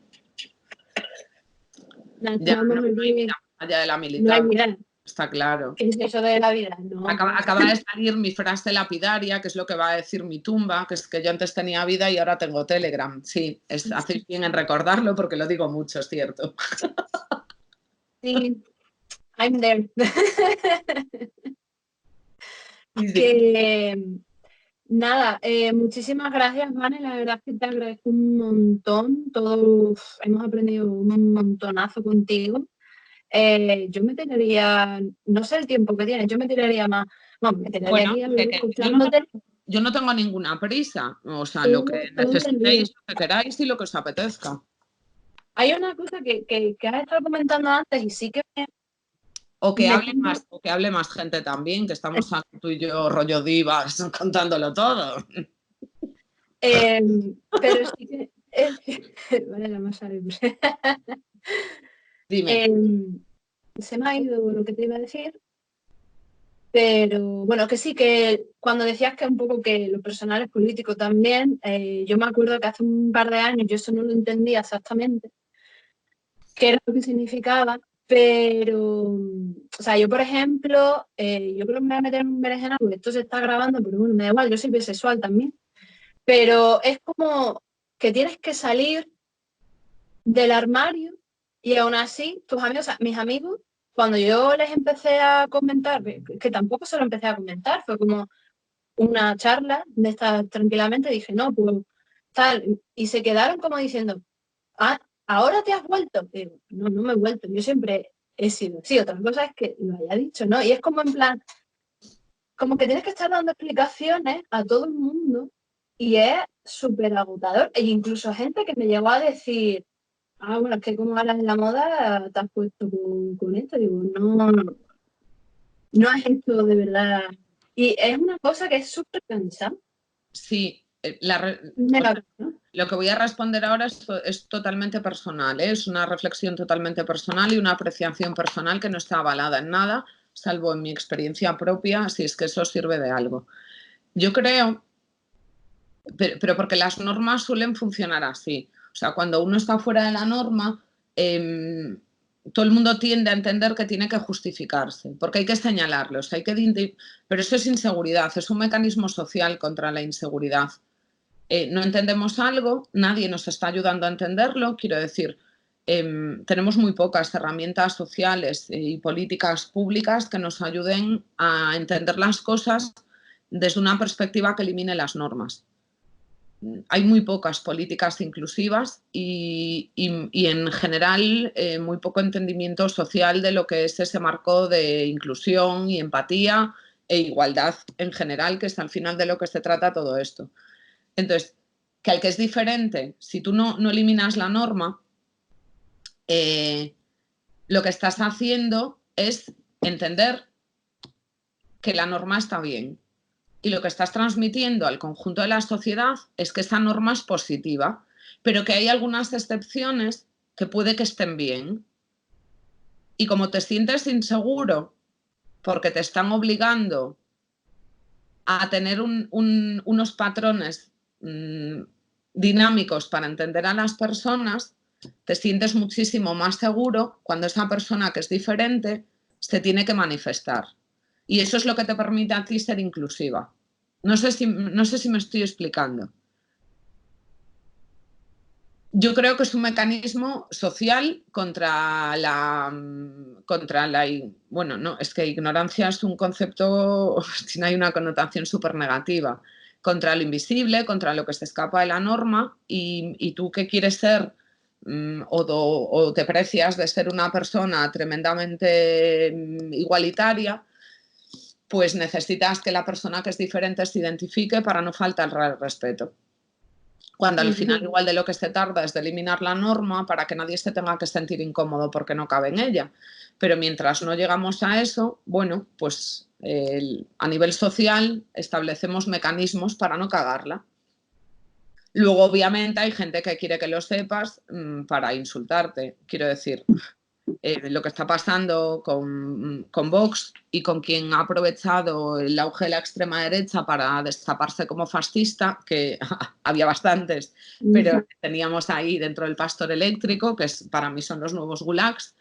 Ya no hay vida allá de la militancia. No hay vida. Está claro. ¿Qué es eso de la vida? No. Acaba de salir mi frase lapidaria, que es lo que va a decir mi tumba, que es que yo antes tenía vida y ahora tengo Telegram. Sí, hacéis bien en recordarlo porque lo digo mucho, es cierto. Sí, I'm there. Sí. Que, nada, muchísimas gracias, Vane. La verdad es que te agradezco un montón. Todos hemos aprendido un montonazo contigo. Yo me tiraría, no sé el tiempo que tienes, yo me tiraría más. Bueno, me tiraría aquí escuchándote. Yo no tengo ninguna prisa. O sea, lo que necesitéis, lo que queráis y lo que os apetezca. Hay una cosa que has estado comentando antes y sí que O que hable más gente también, que estamos tú y yo rollo divas contándolo todo. Pero sí que vale, la más Dime. Se me ha ido lo que te iba a decir, pero bueno, que sí, que cuando decías que un poco que lo personal es político también, yo me acuerdo que hace un par de años yo eso no lo entendía exactamente, qué era lo que significaba, pero, o sea, yo por ejemplo, yo creo que me voy a meter en un berenjena porque esto se está grabando, pero bueno, me da igual, yo soy bisexual también, pero es como que tienes que salir del armario y aún así tus amigos, o sea, mis amigos, cuando yo les empecé a comentar, que tampoco se lo empecé a comentar, fue como una charla de esta tranquilamente, dije, no, pues tal, y se quedaron como diciendo, ah, ¿ahora te has vuelto? Y digo, no, no me he vuelto, yo siempre he sido así, otra cosa es que lo haya dicho, ¿no? Y es como en plan, como que tienes que estar dando explicaciones a todo el mundo y es súper agotador, e incluso gente que me llegó a decir, ah, bueno, es que como hablas de la moda, te has puesto con esto. Digo, no has hecho de verdad. Y es una cosa que es súper cansada. Sí, lo que voy a responder ahora es totalmente personal, ¿eh? Es una reflexión totalmente personal y una apreciación personal que no está avalada en nada, salvo en mi experiencia propia, si es que eso sirve de algo. Yo creo, pero porque las normas suelen funcionar así. O sea, cuando uno está fuera de la norma, todo el mundo tiende a entender que tiene que justificarse, porque hay que señalarlos, pero eso es inseguridad, es un mecanismo social contra la inseguridad. no entendemos algo, nadie nos está ayudando a entenderlo, quiero decir, tenemos muy pocas herramientas sociales y políticas públicas que nos ayuden a entender las cosas desde una perspectiva que elimine las normas. Hay muy pocas políticas inclusivas y en general muy poco entendimiento social de lo que es ese marco de inclusión y empatía e igualdad en general, que es al final de lo que se trata todo esto. Entonces, que al que es diferente, si tú no eliminas la norma, lo que estás haciendo es entender que la norma está bien. Y lo que estás transmitiendo al conjunto de la sociedad es que esa norma es positiva, pero que hay algunas excepciones que puede que estén bien. Y como te sientes inseguro porque te están obligando a tener unos patrones dinámicos para entender a las personas, te sientes muchísimo más seguro cuando esa persona que es diferente se tiene que manifestar. Y eso es lo que te permite a ti ser inclusiva. No sé si me estoy explicando. Yo creo que es un mecanismo social contra la... Bueno, no, es que ignorancia es un concepto, tiene una connotación súper negativa. Contra lo invisible, contra lo que se escapa de la norma, y tú que quieres ser o te precias de ser una persona tremendamente igualitaria, pues necesitas que la persona que es diferente se identifique para no faltar al respeto. Cuando al final igual de lo que se tarda es de eliminar la norma para que nadie se tenga que sentir incómodo porque no cabe en ella. Pero mientras no llegamos a eso, bueno, pues a nivel social establecemos mecanismos para no cagarla. Luego, obviamente, hay gente que quiere que lo sepas para insultarte. Quiero decir, lo que está pasando con Vox y con quien ha aprovechado el auge de la extrema derecha para destaparse como fascista, que había bastantes, pero teníamos ahí dentro del pastor eléctrico, que para mí son los nuevos gulags,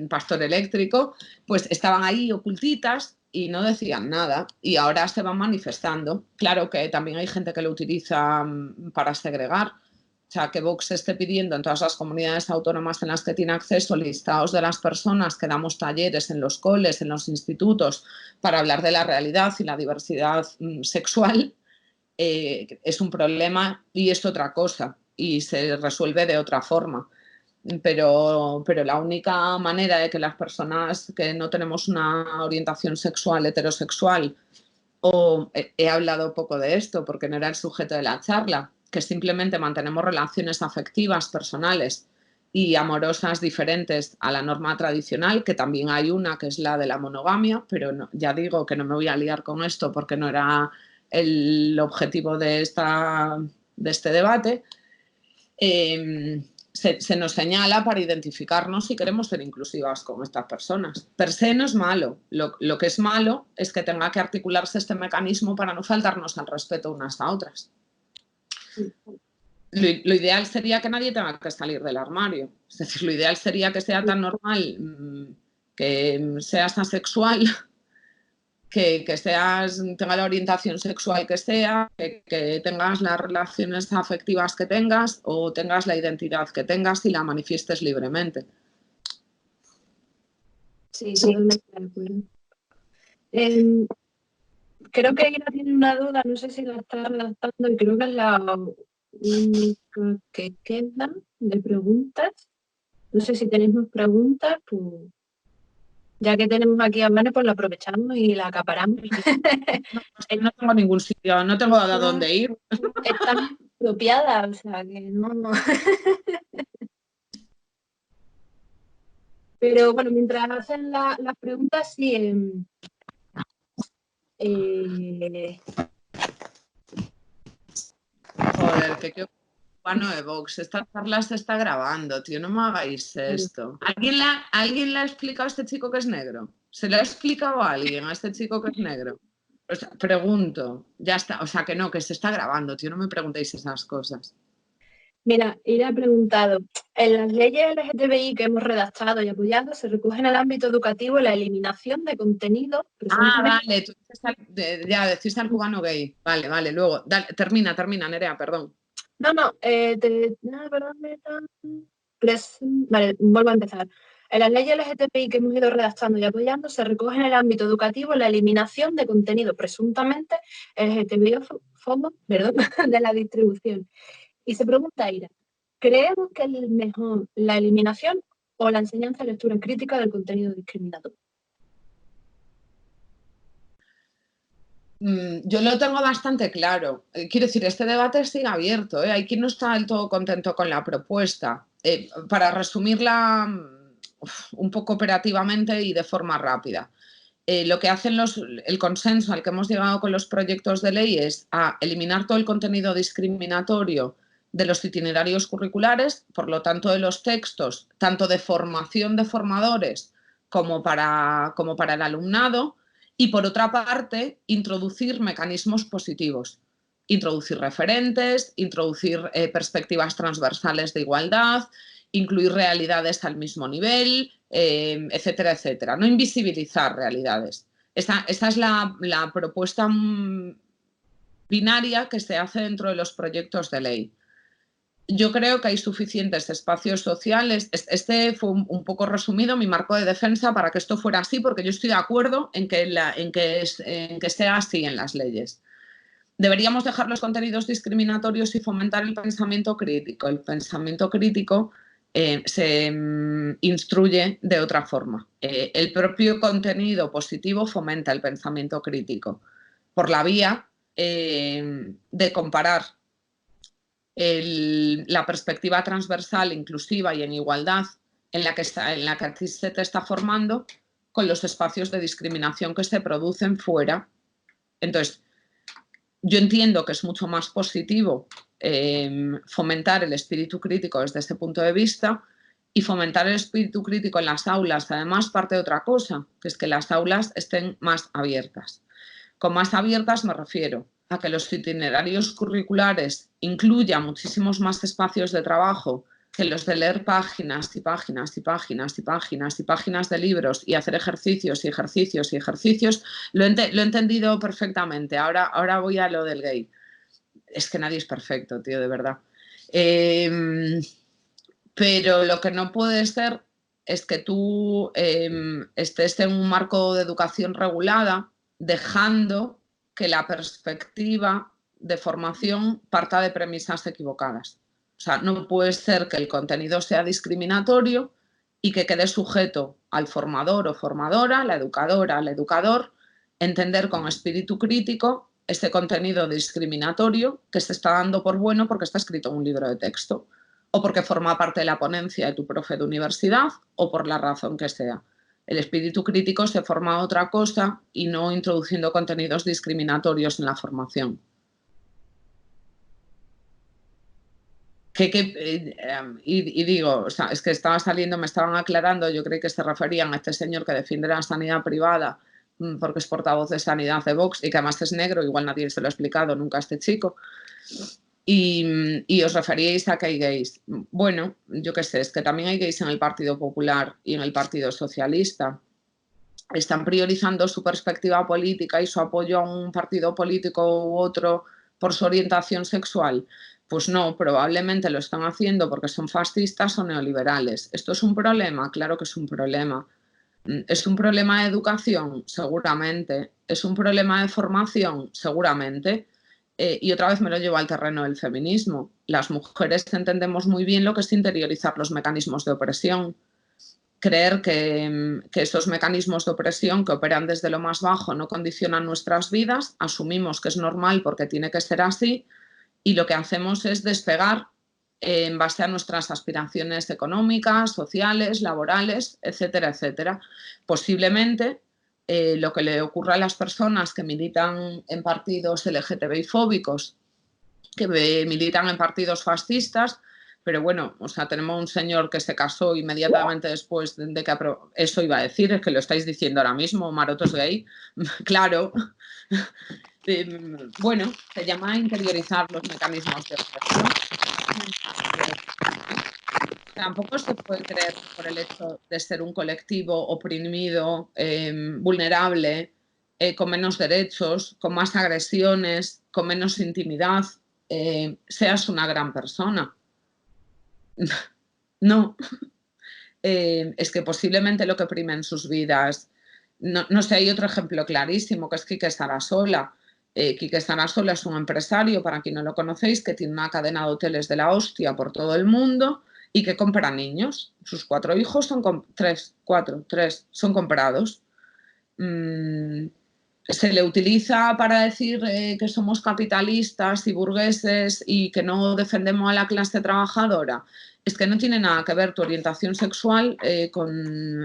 pastor eléctrico, pues estaban ahí ocultitas y no decían nada y ahora se van manifestando. Claro que también hay gente que lo utiliza para segregar. O sea, que Vox esté pidiendo en todas las comunidades autónomas en las que tiene acceso listados de las personas que damos talleres en los coles, en los institutos, para hablar de la realidad y la diversidad sexual, es un problema y es otra cosa y se resuelve de otra forma. Pero la única manera de que las personas que no tenemos una orientación sexual heterosexual, o he hablado poco de esto porque no era el sujeto de la charla, que simplemente mantenemos relaciones afectivas, personales y amorosas diferentes a la norma tradicional, que también hay una que es la de la monogamia, pero no, ya digo que no me voy a liar con esto porque no era el objetivo de este debate. Se nos señala para identificarnos si queremos ser inclusivas con estas personas. Per se no es malo. Lo que es malo es que tenga que articularse este mecanismo para no faltarnos al respeto unas a otras. Lo ideal sería que nadie tenga que salir del armario. Es decir, lo ideal sería que sea tan normal que seas asexual, que tenga la orientación sexual que sea, que tengas las relaciones afectivas que tengas o tengas la identidad que tengas y la manifiestes libremente. Sí, totalmente de acuerdo. Creo que Ira tiene una duda, no sé si la está redactando y creo que es la única que queda de preguntas. No sé si tenéis más preguntas, pues ya que tenemos aquí a Vane, pues la aprovechamos y la acaparamos. No tengo ningún sitio, no tengo a dónde ir. Está apropiada, o sea que no. Pero bueno, mientras hacen las preguntas, sí. Joder, que bueno de Vox, esta charla se está grabando, tío, no me hagáis esto. ¿Alguien le ha explicado a este chico que es negro? ¿Se le ha explicado a alguien a este chico que es negro? O sea, pregunto, ya está, o sea que no, que se está grabando, tío, no me preguntéis esas cosas. Mira, Ira ha preguntado, en las leyes LGTBI que hemos redactado y apoyado se recoge en el ámbito educativo la eliminación de contenido presuntamente... Vale, tú dices ya decís al cubano gay. Vale, luego, dale, termina, Nerea, perdón. Perdón, vale, vuelvo a empezar. En las leyes LGTBI que hemos ido redactando y apoyando se recoge en el ámbito educativo la eliminación de contenido presuntamente LGTBI-fobo, perdón, de la distribución. Y se pregunta Ira, ¿creemos que es mejor la eliminación o la enseñanza de lectura crítica del contenido discriminatorio? Yo lo tengo bastante claro. Quiero decir, este debate sigue abierto. Hay quien no está del todo contento con la propuesta. Para resumirla un poco operativamente y de forma rápida. Lo que hacen el consenso al que hemos llegado con los proyectos de ley es a eliminar todo el contenido discriminatorio de los itinerarios curriculares, por lo tanto de los textos, tanto de formación de formadores como para el alumnado, y por otra parte, introducir mecanismos positivos, introducir referentes, introducir perspectivas transversales de igualdad, incluir realidades al mismo nivel, etcétera, etcétera. No invisibilizar realidades. Esa es la propuesta binaria que se hace dentro de los proyectos de ley. Yo creo que hay suficientes espacios sociales. Este fue un poco resumido mi marco de defensa para que esto fuera así, porque yo estoy de acuerdo en que sea así en las leyes. Deberíamos dejar los contenidos discriminatorios y fomentar el pensamiento crítico. El pensamiento crítico se instruye de otra forma. El propio contenido positivo fomenta el pensamiento crítico por la vía de comparar la perspectiva transversal, inclusiva y en igualdad en la que a ti se te está formando con los espacios de discriminación que se producen fuera. Entonces, yo entiendo que es mucho más positivo fomentar el espíritu crítico desde ese punto de vista, y fomentar el espíritu crítico en las aulas, además, parte de otra cosa, que es que las aulas estén más abiertas. Con más abiertas me refiero a que los itinerarios curriculares incluyan muchísimos más espacios de trabajo que los de leer páginas y páginas y páginas y páginas y páginas de libros y hacer ejercicios y ejercicios y ejercicios. Lo he entendido perfectamente. Ahora voy a lo del gay. Es que nadie es perfecto, tío, de verdad. Pero lo que no puede ser es que tú estés en un marco de educación regulada dejando que la perspectiva de formación parta de premisas equivocadas. O sea, no puede ser que el contenido sea discriminatorio y que quede sujeto al formador o formadora, la educadora, al educador, entender con espíritu crítico ese contenido discriminatorio que se está dando por bueno porque está escrito en un libro de texto, o porque forma parte de la ponencia de tu profe de universidad, o por la razón que sea. El espíritu crítico se forma a otra cosa y no introduciendo contenidos discriminatorios en la formación. Y digo, o sea, es que estaba saliendo, me estaban aclarando, yo creí que se referían a este señor que defiende la sanidad privada porque es portavoz de sanidad de Vox y que además es negro, igual nadie se lo ha explicado nunca a este chico. Y os referíais a que hay gays. Bueno, yo qué sé, es que también hay gays en el Partido Popular y en el Partido Socialista. Están priorizando su perspectiva política y su apoyo a un partido político u otro por su orientación sexual. Pues no, probablemente lo están haciendo porque son fascistas o neoliberales. ¿Esto es un problema? Claro que es un problema. ¿Es un problema de educación? Seguramente. ¿Es un problema de formación? Seguramente. Y otra vez me lo llevo al terreno del feminismo. Las mujeres entendemos muy bien lo que es interiorizar los mecanismos de opresión. Creer que esos mecanismos de opresión que operan desde lo más bajo no condicionan nuestras vidas, asumimos que es normal porque tiene que ser así, y lo que hacemos es despegar en base a nuestras aspiraciones económicas, sociales, laborales, etcétera, etcétera. Posiblemente lo que le ocurra a las personas que militan en partidos LGTBI-fóbicos, que militan en partidos fascistas, pero bueno, o sea, tenemos un señor que se casó inmediatamente después de que eso iba a decir, es que lo estáis diciendo ahora mismo, Maroto es gay, claro. bueno, se llama interiorizar los mecanismos de opresión. Tampoco se puede creer que por el hecho de ser un colectivo oprimido, vulnerable, con menos derechos, con más agresiones, con menos intimidad, seas una gran persona. No. Es que posiblemente lo que prime en sus vidas, no sé, hay otro ejemplo clarísimo, que es Quique Sarasola. Quique Sarasola es un empresario, para quien no lo conocéis, que tiene una cadena de hoteles de la hostia por todo el mundo y que compra niños. Sus 4 hijos son tres son comprados. Se le utiliza para decir que somos capitalistas y burgueses y que no defendemos a la clase trabajadora. Es que no tiene nada que ver tu orientación sexual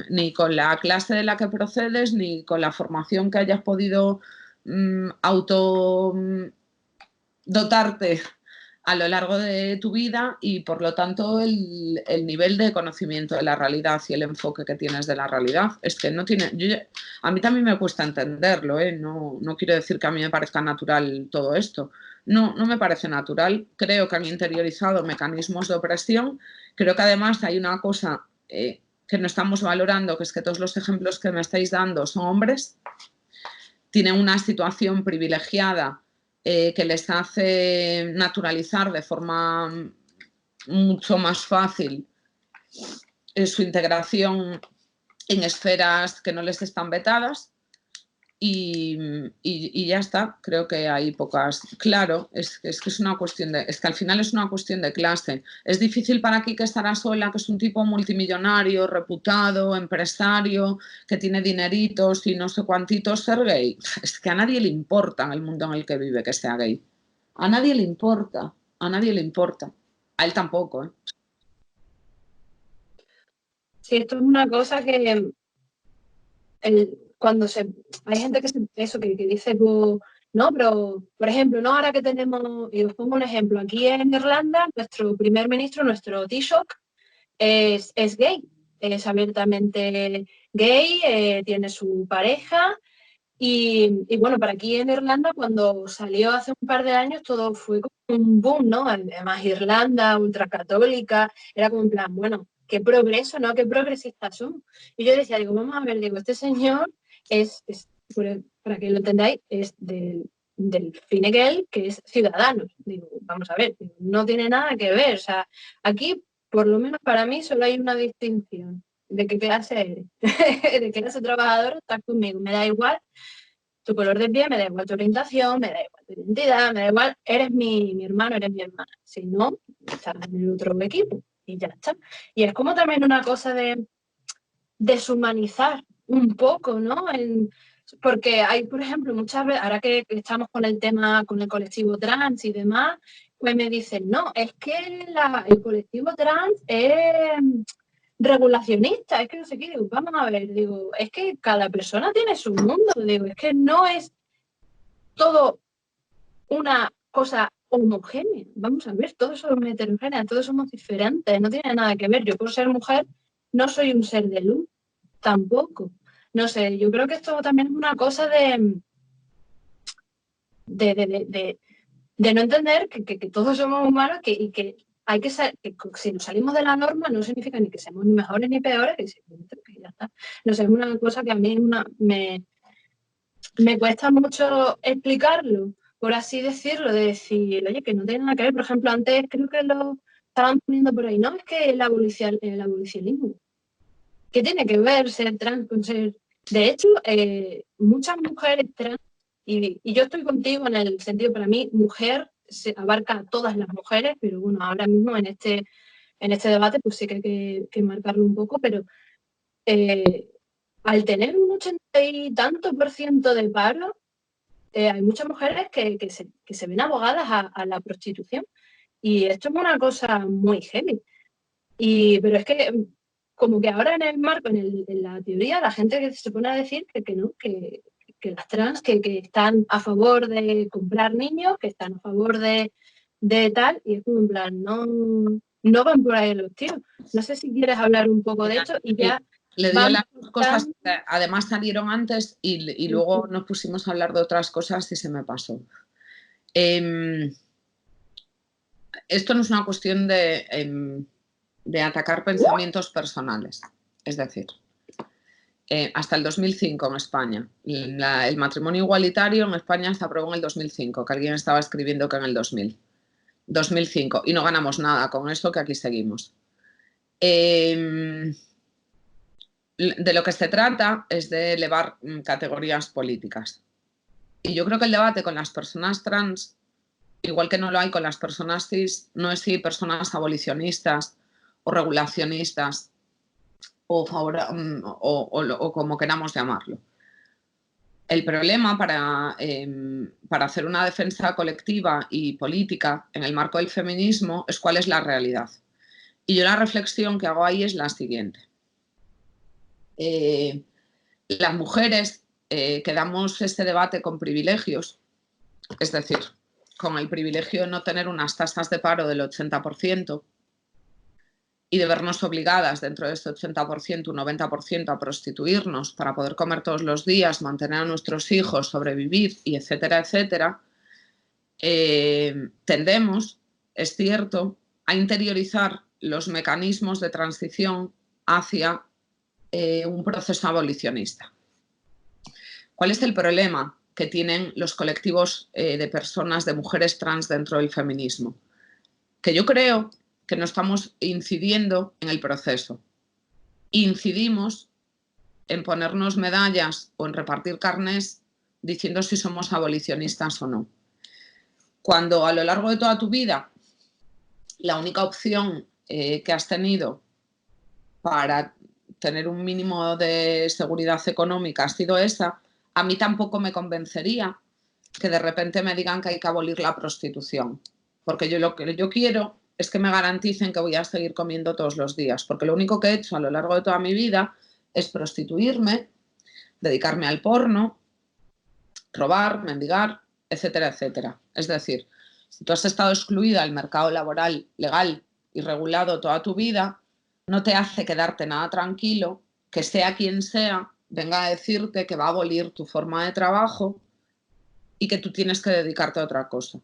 ni con la clase de la que procedes, ni con la formación que hayas podido dotarte a lo largo de tu vida, y por lo tanto el nivel de conocimiento de la realidad y el enfoque que tienes de la realidad es que no tiene... a mí también me cuesta entenderlo, no quiero decir que a mí me parezca natural todo esto. No me parece natural. Creo que han interiorizado mecanismos de opresión. Creo que además hay una cosa que no estamos valorando, que es que todos los ejemplos que me estáis dando son hombres, tienen una situación privilegiada que les hace naturalizar de forma mucho más fácil su integración en esferas que no les están vetadas, y ya está. Creo que hay pocas. Claro, es que es una cuestión de... Es que al final es una cuestión de clase. Es difícil para Quique Sarasola, que es un tipo multimillonario, reputado, empresario, que tiene dineritos y no sé cuántitos, ser gay. Es que a nadie le importa en el mundo en el que vive que sea gay. A nadie le importa. A nadie le importa. A él tampoco, ¿eh? Sí, esto es una cosa que hay gente que dice, pues, no, pero, por ejemplo, no, ahora que tenemos, y os pongo un ejemplo, aquí en Irlanda, nuestro primer ministro, nuestro Taoiseach, es gay, es abiertamente gay, tiene su pareja, y bueno, para aquí en Irlanda, cuando salió hace un par de años, todo fue como un boom, ¿no? Además, Irlanda, ultracatólica, era como en plan, bueno, qué progreso, ¿no? Qué progresistas son. Y yo decía, digo, vamos a ver, digo, este señor para que lo entendáis, es del Fine Gael, que es Ciudadanos. Digo, vamos a ver, no tiene nada que ver. O sea, aquí, por lo menos para mí, solo hay una distinción. ¿De qué clase eres? ¿De qué clase trabajador estás conmigo? Me da igual tu color de piel, me da igual tu orientación, me da igual tu identidad, me da igual, eres mi hermano, eres mi hermana. Si no, estás en el otro equipo y ya está. Y es como también una cosa de deshumanizar un poco, ¿no? Porque hay, por ejemplo, muchas veces, ahora que estamos con el tema, con el colectivo trans y demás, pues me dicen, no, es que el colectivo trans es regulacionista, es que no sé qué, digo, vamos a ver, digo, es que cada persona tiene su mundo, digo, es que no es todo una cosa homogénea, vamos a ver, todos somos heterogéneos, todos somos diferentes, no tiene nada que ver. Yo por ser mujer no soy un ser de luz, tampoco. No sé, yo creo que esto también es una cosa de no entender que todos somos humanos y que hay que ser, que si nos salimos de la norma no significa ni que seamos ni mejores ni peores, que simplemente que ya está. No sé, es una cosa que a mí me cuesta mucho explicarlo, por así decirlo, de decir, oye, que no tiene nada que ver. Por ejemplo, antes creo que lo estaban poniendo por ahí, no, es que el abolicionismo. ¿Qué tiene que ver ser trans con ser...? De hecho, muchas mujeres trans, y yo estoy contigo en el sentido, para mí, mujer se abarca a todas las mujeres, pero bueno, ahora mismo en este debate pues sí que hay que marcarlo un poco, pero al tener un 80 y tanto por ciento de paro, hay muchas mujeres que se ven abogadas a la prostitución. Y esto es una cosa muy heavy. Pero es que como que ahora en el marco, en la teoría, la gente que se pone a decir que no, que las trans, que están a favor de comprar niños, que están a favor de tal, y es como en plan, no van por ahí los tiros. No sé si quieres hablar un poco de esto y ya Le dio Vamos las dos cosas tan- que además salieron antes y luego nos pusimos a hablar de otras cosas y se me pasó. Esto no es una cuestión de atacar pensamientos personales. Es decir, hasta el 2005 en España. El matrimonio igualitario en España se aprobó en el 2005, que alguien estaba escribiendo que en el 2005, y no ganamos nada con eso, que aquí seguimos. De lo que se trata es de elevar categorías políticas. Y yo creo que el debate con las personas trans, igual que no lo hay con las personas cis, no es si personas abolicionistas o regulacionistas o como queramos llamarlo. El problema para hacer una defensa colectiva y política en el marco del feminismo es cuál es la realidad. Y yo la reflexión que hago ahí es la siguiente. Las mujeres que damos este debate con privilegios, es decir, con el privilegio de no tener unas tasas de paro del 80%, y de vernos obligadas dentro de este 80%, un 90% a prostituirnos para poder comer todos los días, mantener a nuestros hijos, sobrevivir y etcétera, etcétera, tendemos, es cierto, a interiorizar los mecanismos de transición hacia un proceso abolicionista. ¿Cuál es el problema que tienen los colectivos de personas, de mujeres trans dentro del feminismo? Que yo creo que no estamos incidiendo en el proceso. Incidimos en ponernos medallas o en repartir carnés diciendo si somos abolicionistas o no. Cuando a lo largo de toda tu vida la única opción que has tenido para tener un mínimo de seguridad económica ha sido esa, a mí tampoco me convencería que de repente me digan que hay que abolir la prostitución. Porque yo lo que yo quiero es que me garanticen que voy a seguir comiendo todos los días, porque lo único que he hecho a lo largo de toda mi vida es prostituirme, dedicarme al porno, robar, mendigar, etcétera, etcétera. Es decir, si tú has estado excluida del mercado laboral legal y regulado toda tu vida, no te hace quedarte nada tranquilo que sea quien sea venga a decirte que va a abolir tu forma de trabajo y que tú tienes que dedicarte a otra cosa.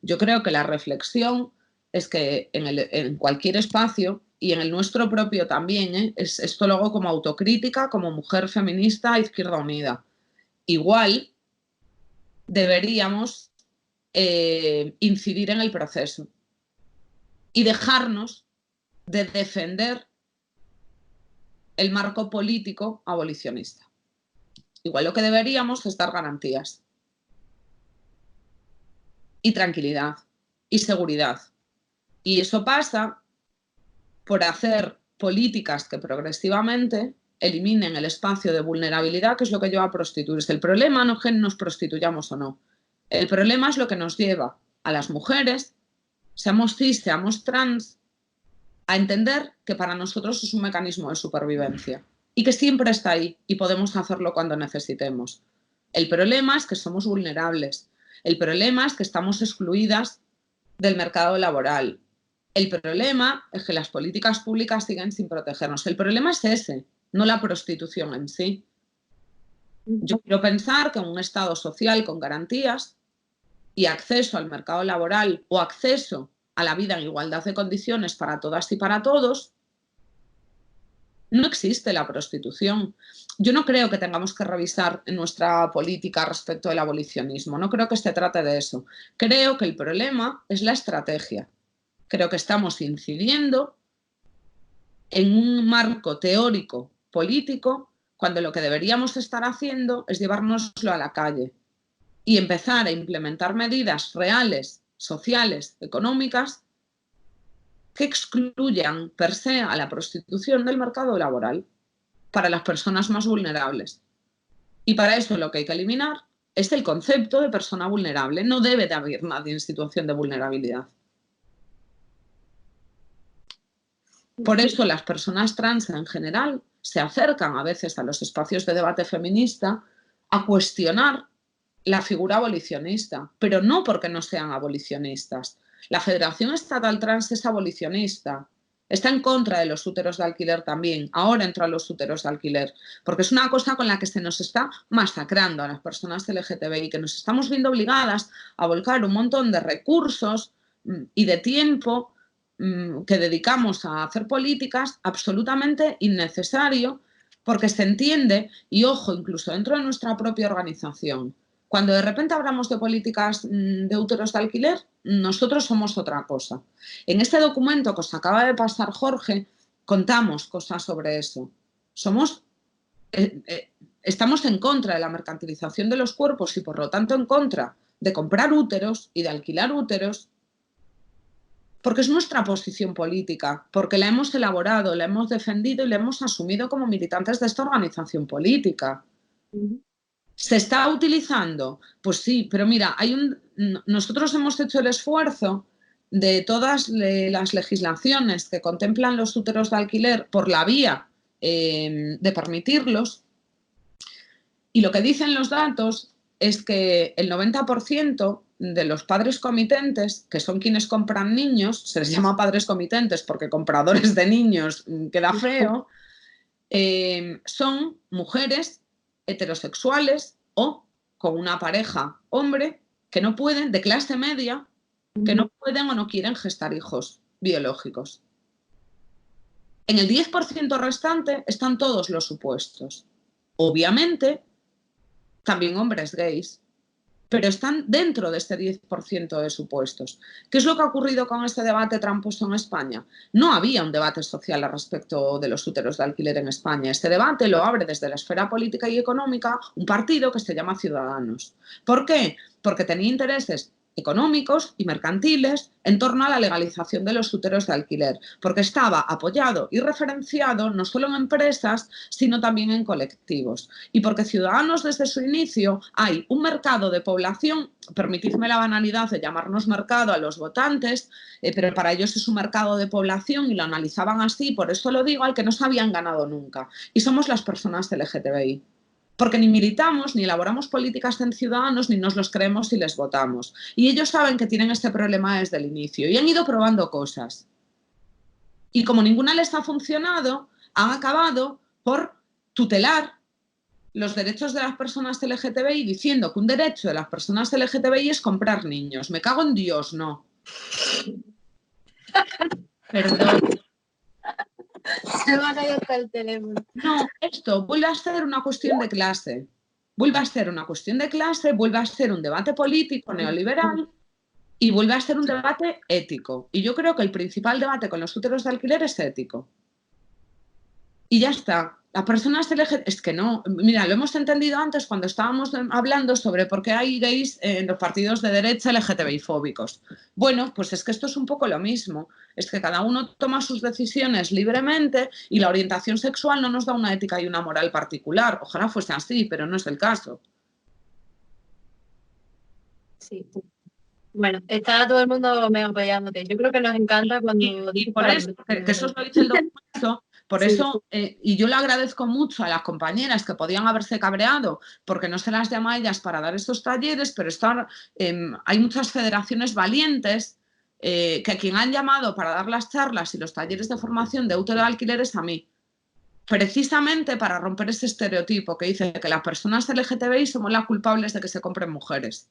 Yo creo que la reflexión es que en cualquier espacio, y en el nuestro propio también, esto lo hago como autocrítica, como mujer feminista, Izquierda Unida. Igual deberíamos incidir en el proceso y dejarnos de defender el marco político abolicionista. Igual lo que deberíamos es dar garantías y tranquilidad y seguridad. Y eso pasa por hacer políticas que progresivamente eliminen el espacio de vulnerabilidad, que es lo que lleva a prostituirse. El problema no es que nos prostituyamos o no. El problema es lo que nos lleva a las mujeres, seamos cis, seamos trans, a entender que para nosotros es un mecanismo de supervivencia y que siempre está ahí y podemos hacerlo cuando necesitemos. El problema es que somos vulnerables. El problema es que estamos excluidas del mercado laboral. El problema es que las políticas públicas siguen sin protegernos. El problema es ese, no la prostitución en sí. Yo quiero pensar que en un Estado social con garantías y acceso al mercado laboral o acceso a la vida en igualdad de condiciones para todas y para todos, no existe la prostitución. Yo no creo que tengamos que revisar nuestra política respecto del abolicionismo. No creo que se trate de eso. Creo que el problema es la estrategia. Creo que estamos incidiendo en un marco teórico político cuando lo que deberíamos estar haciendo es llevárnoslo a la calle y empezar a implementar medidas reales, sociales, económicas que excluyan per se a la prostitución del mercado laboral para las personas más vulnerables. Y para eso lo que hay que eliminar es el concepto de persona vulnerable. No debe de haber nadie en situación de vulnerabilidad. Por eso las personas trans en general se acercan a veces a los espacios de debate feminista a cuestionar la figura abolicionista, pero no porque no sean abolicionistas. La Federación Estatal Trans es abolicionista Está en contra de los úteros de alquiler también. Ahora entra a los úteros de alquiler. Porque es una cosa con la que se nos está masacrando a las personas LGTBI, que nos estamos viendo obligadas a volcar un montón de recursos y de tiempo que dedicamos a hacer políticas absolutamente innecesario, porque se entiende, y ojo, incluso dentro de nuestra propia organización, cuando de repente hablamos de políticas de úteros de alquiler, nosotros somos otra cosa. En este documento que os acaba de pasar Jorge, contamos cosas sobre eso. Estamos en contra de la mercantilización de los cuerpos y por lo tanto en contra de comprar úteros y de alquilar úteros, porque es nuestra posición política, porque la hemos elaborado, la hemos defendido y la hemos asumido como militantes de esta organización política. ¿Se está utilizando? Pues sí, pero mira, nosotros hemos hecho el esfuerzo de todas las legislaciones que contemplan los úteros de alquiler por la vía de permitirlos, y lo que dicen los datos es que el 90% de los padres comitentes, que son quienes compran niños, se les llama padres comitentes porque compradores de niños queda feo, son mujeres heterosexuales o con una pareja hombre que no pueden, de clase media, que no pueden o no quieren gestar hijos biológicos. En el 10% restante están todos los supuestos. Obviamente, también hombres gays, pero están dentro de este 10% de supuestos. ¿Qué es lo que ha ocurrido con este debate tramposo en España? No había un debate social al respecto de los úteros de alquiler en España. Este debate lo abre desde la esfera política y económica un partido que se llama Ciudadanos. ¿Por qué? Porque tenía intereses económicos y mercantiles en torno a la legalización de los úteros de alquiler, porque estaba apoyado y referenciado no solo en empresas, sino también en colectivos. Y porque Ciudadanos desde su inicio hay un mercado de población, permitidme la banalidad de llamarnos mercado a los votantes, pero para ellos es un mercado de población y lo analizaban así, por eso lo digo, al que no se habían ganado nunca. Y somos las personas LGTBI. Porque ni militamos, ni elaboramos políticas en Ciudadanos, ni nos los creemos y les votamos. Y ellos saben que tienen este problema desde el inicio y han ido probando cosas. Y como ninguna les ha funcionado, han acabado por tutelar los derechos de las personas LGTBI diciendo que un derecho de las personas LGTBI es comprar niños. Me cago en Dios, no. Perdón. Se me ha caído hasta el teléfono. No, esto vuelve a ser una cuestión de clase. Vuelve a ser una cuestión de clase, vuelve a ser un debate político neoliberal y vuelve a ser un debate ético. Y yo creo que el principal debate con los úteros de alquiler es ético. Y ya está. Las personas LGTBI, es que no, mira, lo hemos entendido antes cuando estábamos hablando sobre por qué hay gays en los partidos de derecha LGTBI fóbicos. Bueno, pues es que esto es un poco lo mismo. Es que cada uno toma sus decisiones libremente y la orientación sexual no nos da una ética y una moral particular. Ojalá fuese así, pero no es el caso. Sí. Bueno, está todo el mundo mega apoyándote. Yo creo que nos encanta cuando y por eso, que eso os lo dice el documento, por sí. eso, y yo le agradezco mucho a las compañeras que podían haberse cabreado porque no se las llama a ellas para dar estos talleres, pero hay muchas federaciones valientes que a quien han llamado para dar las charlas y los talleres de formación de útero de alquiler es a mí. Precisamente para romper ese estereotipo que dice que las personas LGTBI somos las culpables de que se compren mujeres.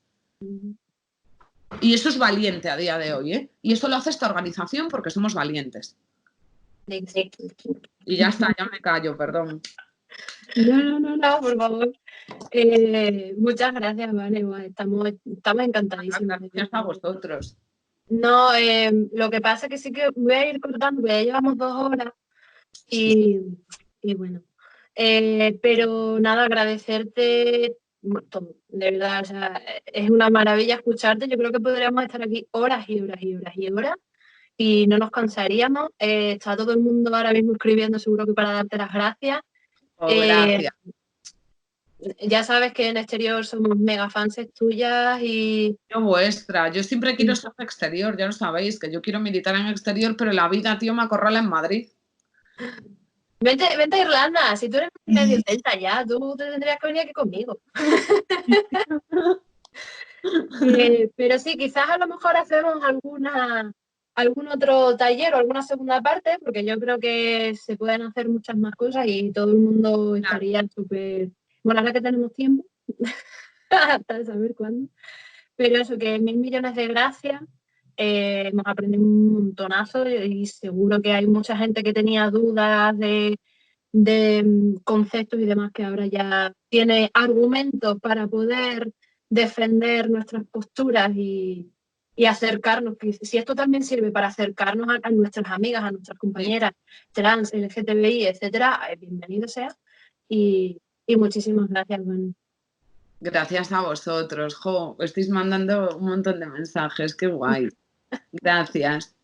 Y eso es valiente a día de hoy, ¿eh? Y esto lo hace esta organización porque somos valientes. Exacto. Y ya está, ya me callo, perdón. No, por favor. Muchas gracias, vale. Estamos encantadísimos. Gracias a vosotros. No, lo que pasa es que sí que voy a ir cortando, porque ya llevamos 2 horas y bueno. Pero nada, agradecerte todo, de verdad, o sea, es una maravilla escucharte. Yo creo que podríamos estar aquí horas y horas y horas y horas y no nos cansaríamos. Está todo el mundo ahora mismo escribiendo, seguro que para darte las gracias. Gracias. Ya sabes que en exterior somos mega fans tuyas y... Yo vuestra. Yo siempre quiero estar en exterior, ya lo sabéis, que yo quiero militar en exterior, pero la vida, tío, me acorrala en Madrid. Vente a Irlanda, si tú eres medio celta ya, tú te tendrías que venir aquí conmigo. Pero sí, quizás a lo mejor hacemos algún otro taller o alguna segunda parte, porque yo creo que se pueden hacer muchas más cosas y todo el mundo Claro. estaría súper... Bueno, ahora que tenemos tiempo, hasta saber cuándo. Pero eso, que 1.000 millones de gracias. Hemos aprendido un montonazo y seguro que hay mucha gente que tenía dudas de conceptos y demás que ahora ya tiene argumentos para poder defender nuestras posturas y acercarnos. Que si esto también sirve para acercarnos a nuestras amigas, a nuestras Sí. compañeras trans, LGTBI, etcétera, bienvenido sea. Y muchísimas gracias, Vani. Gracias a vosotros. Jo, estáis mandando un montón de mensajes, qué guay. Gracias.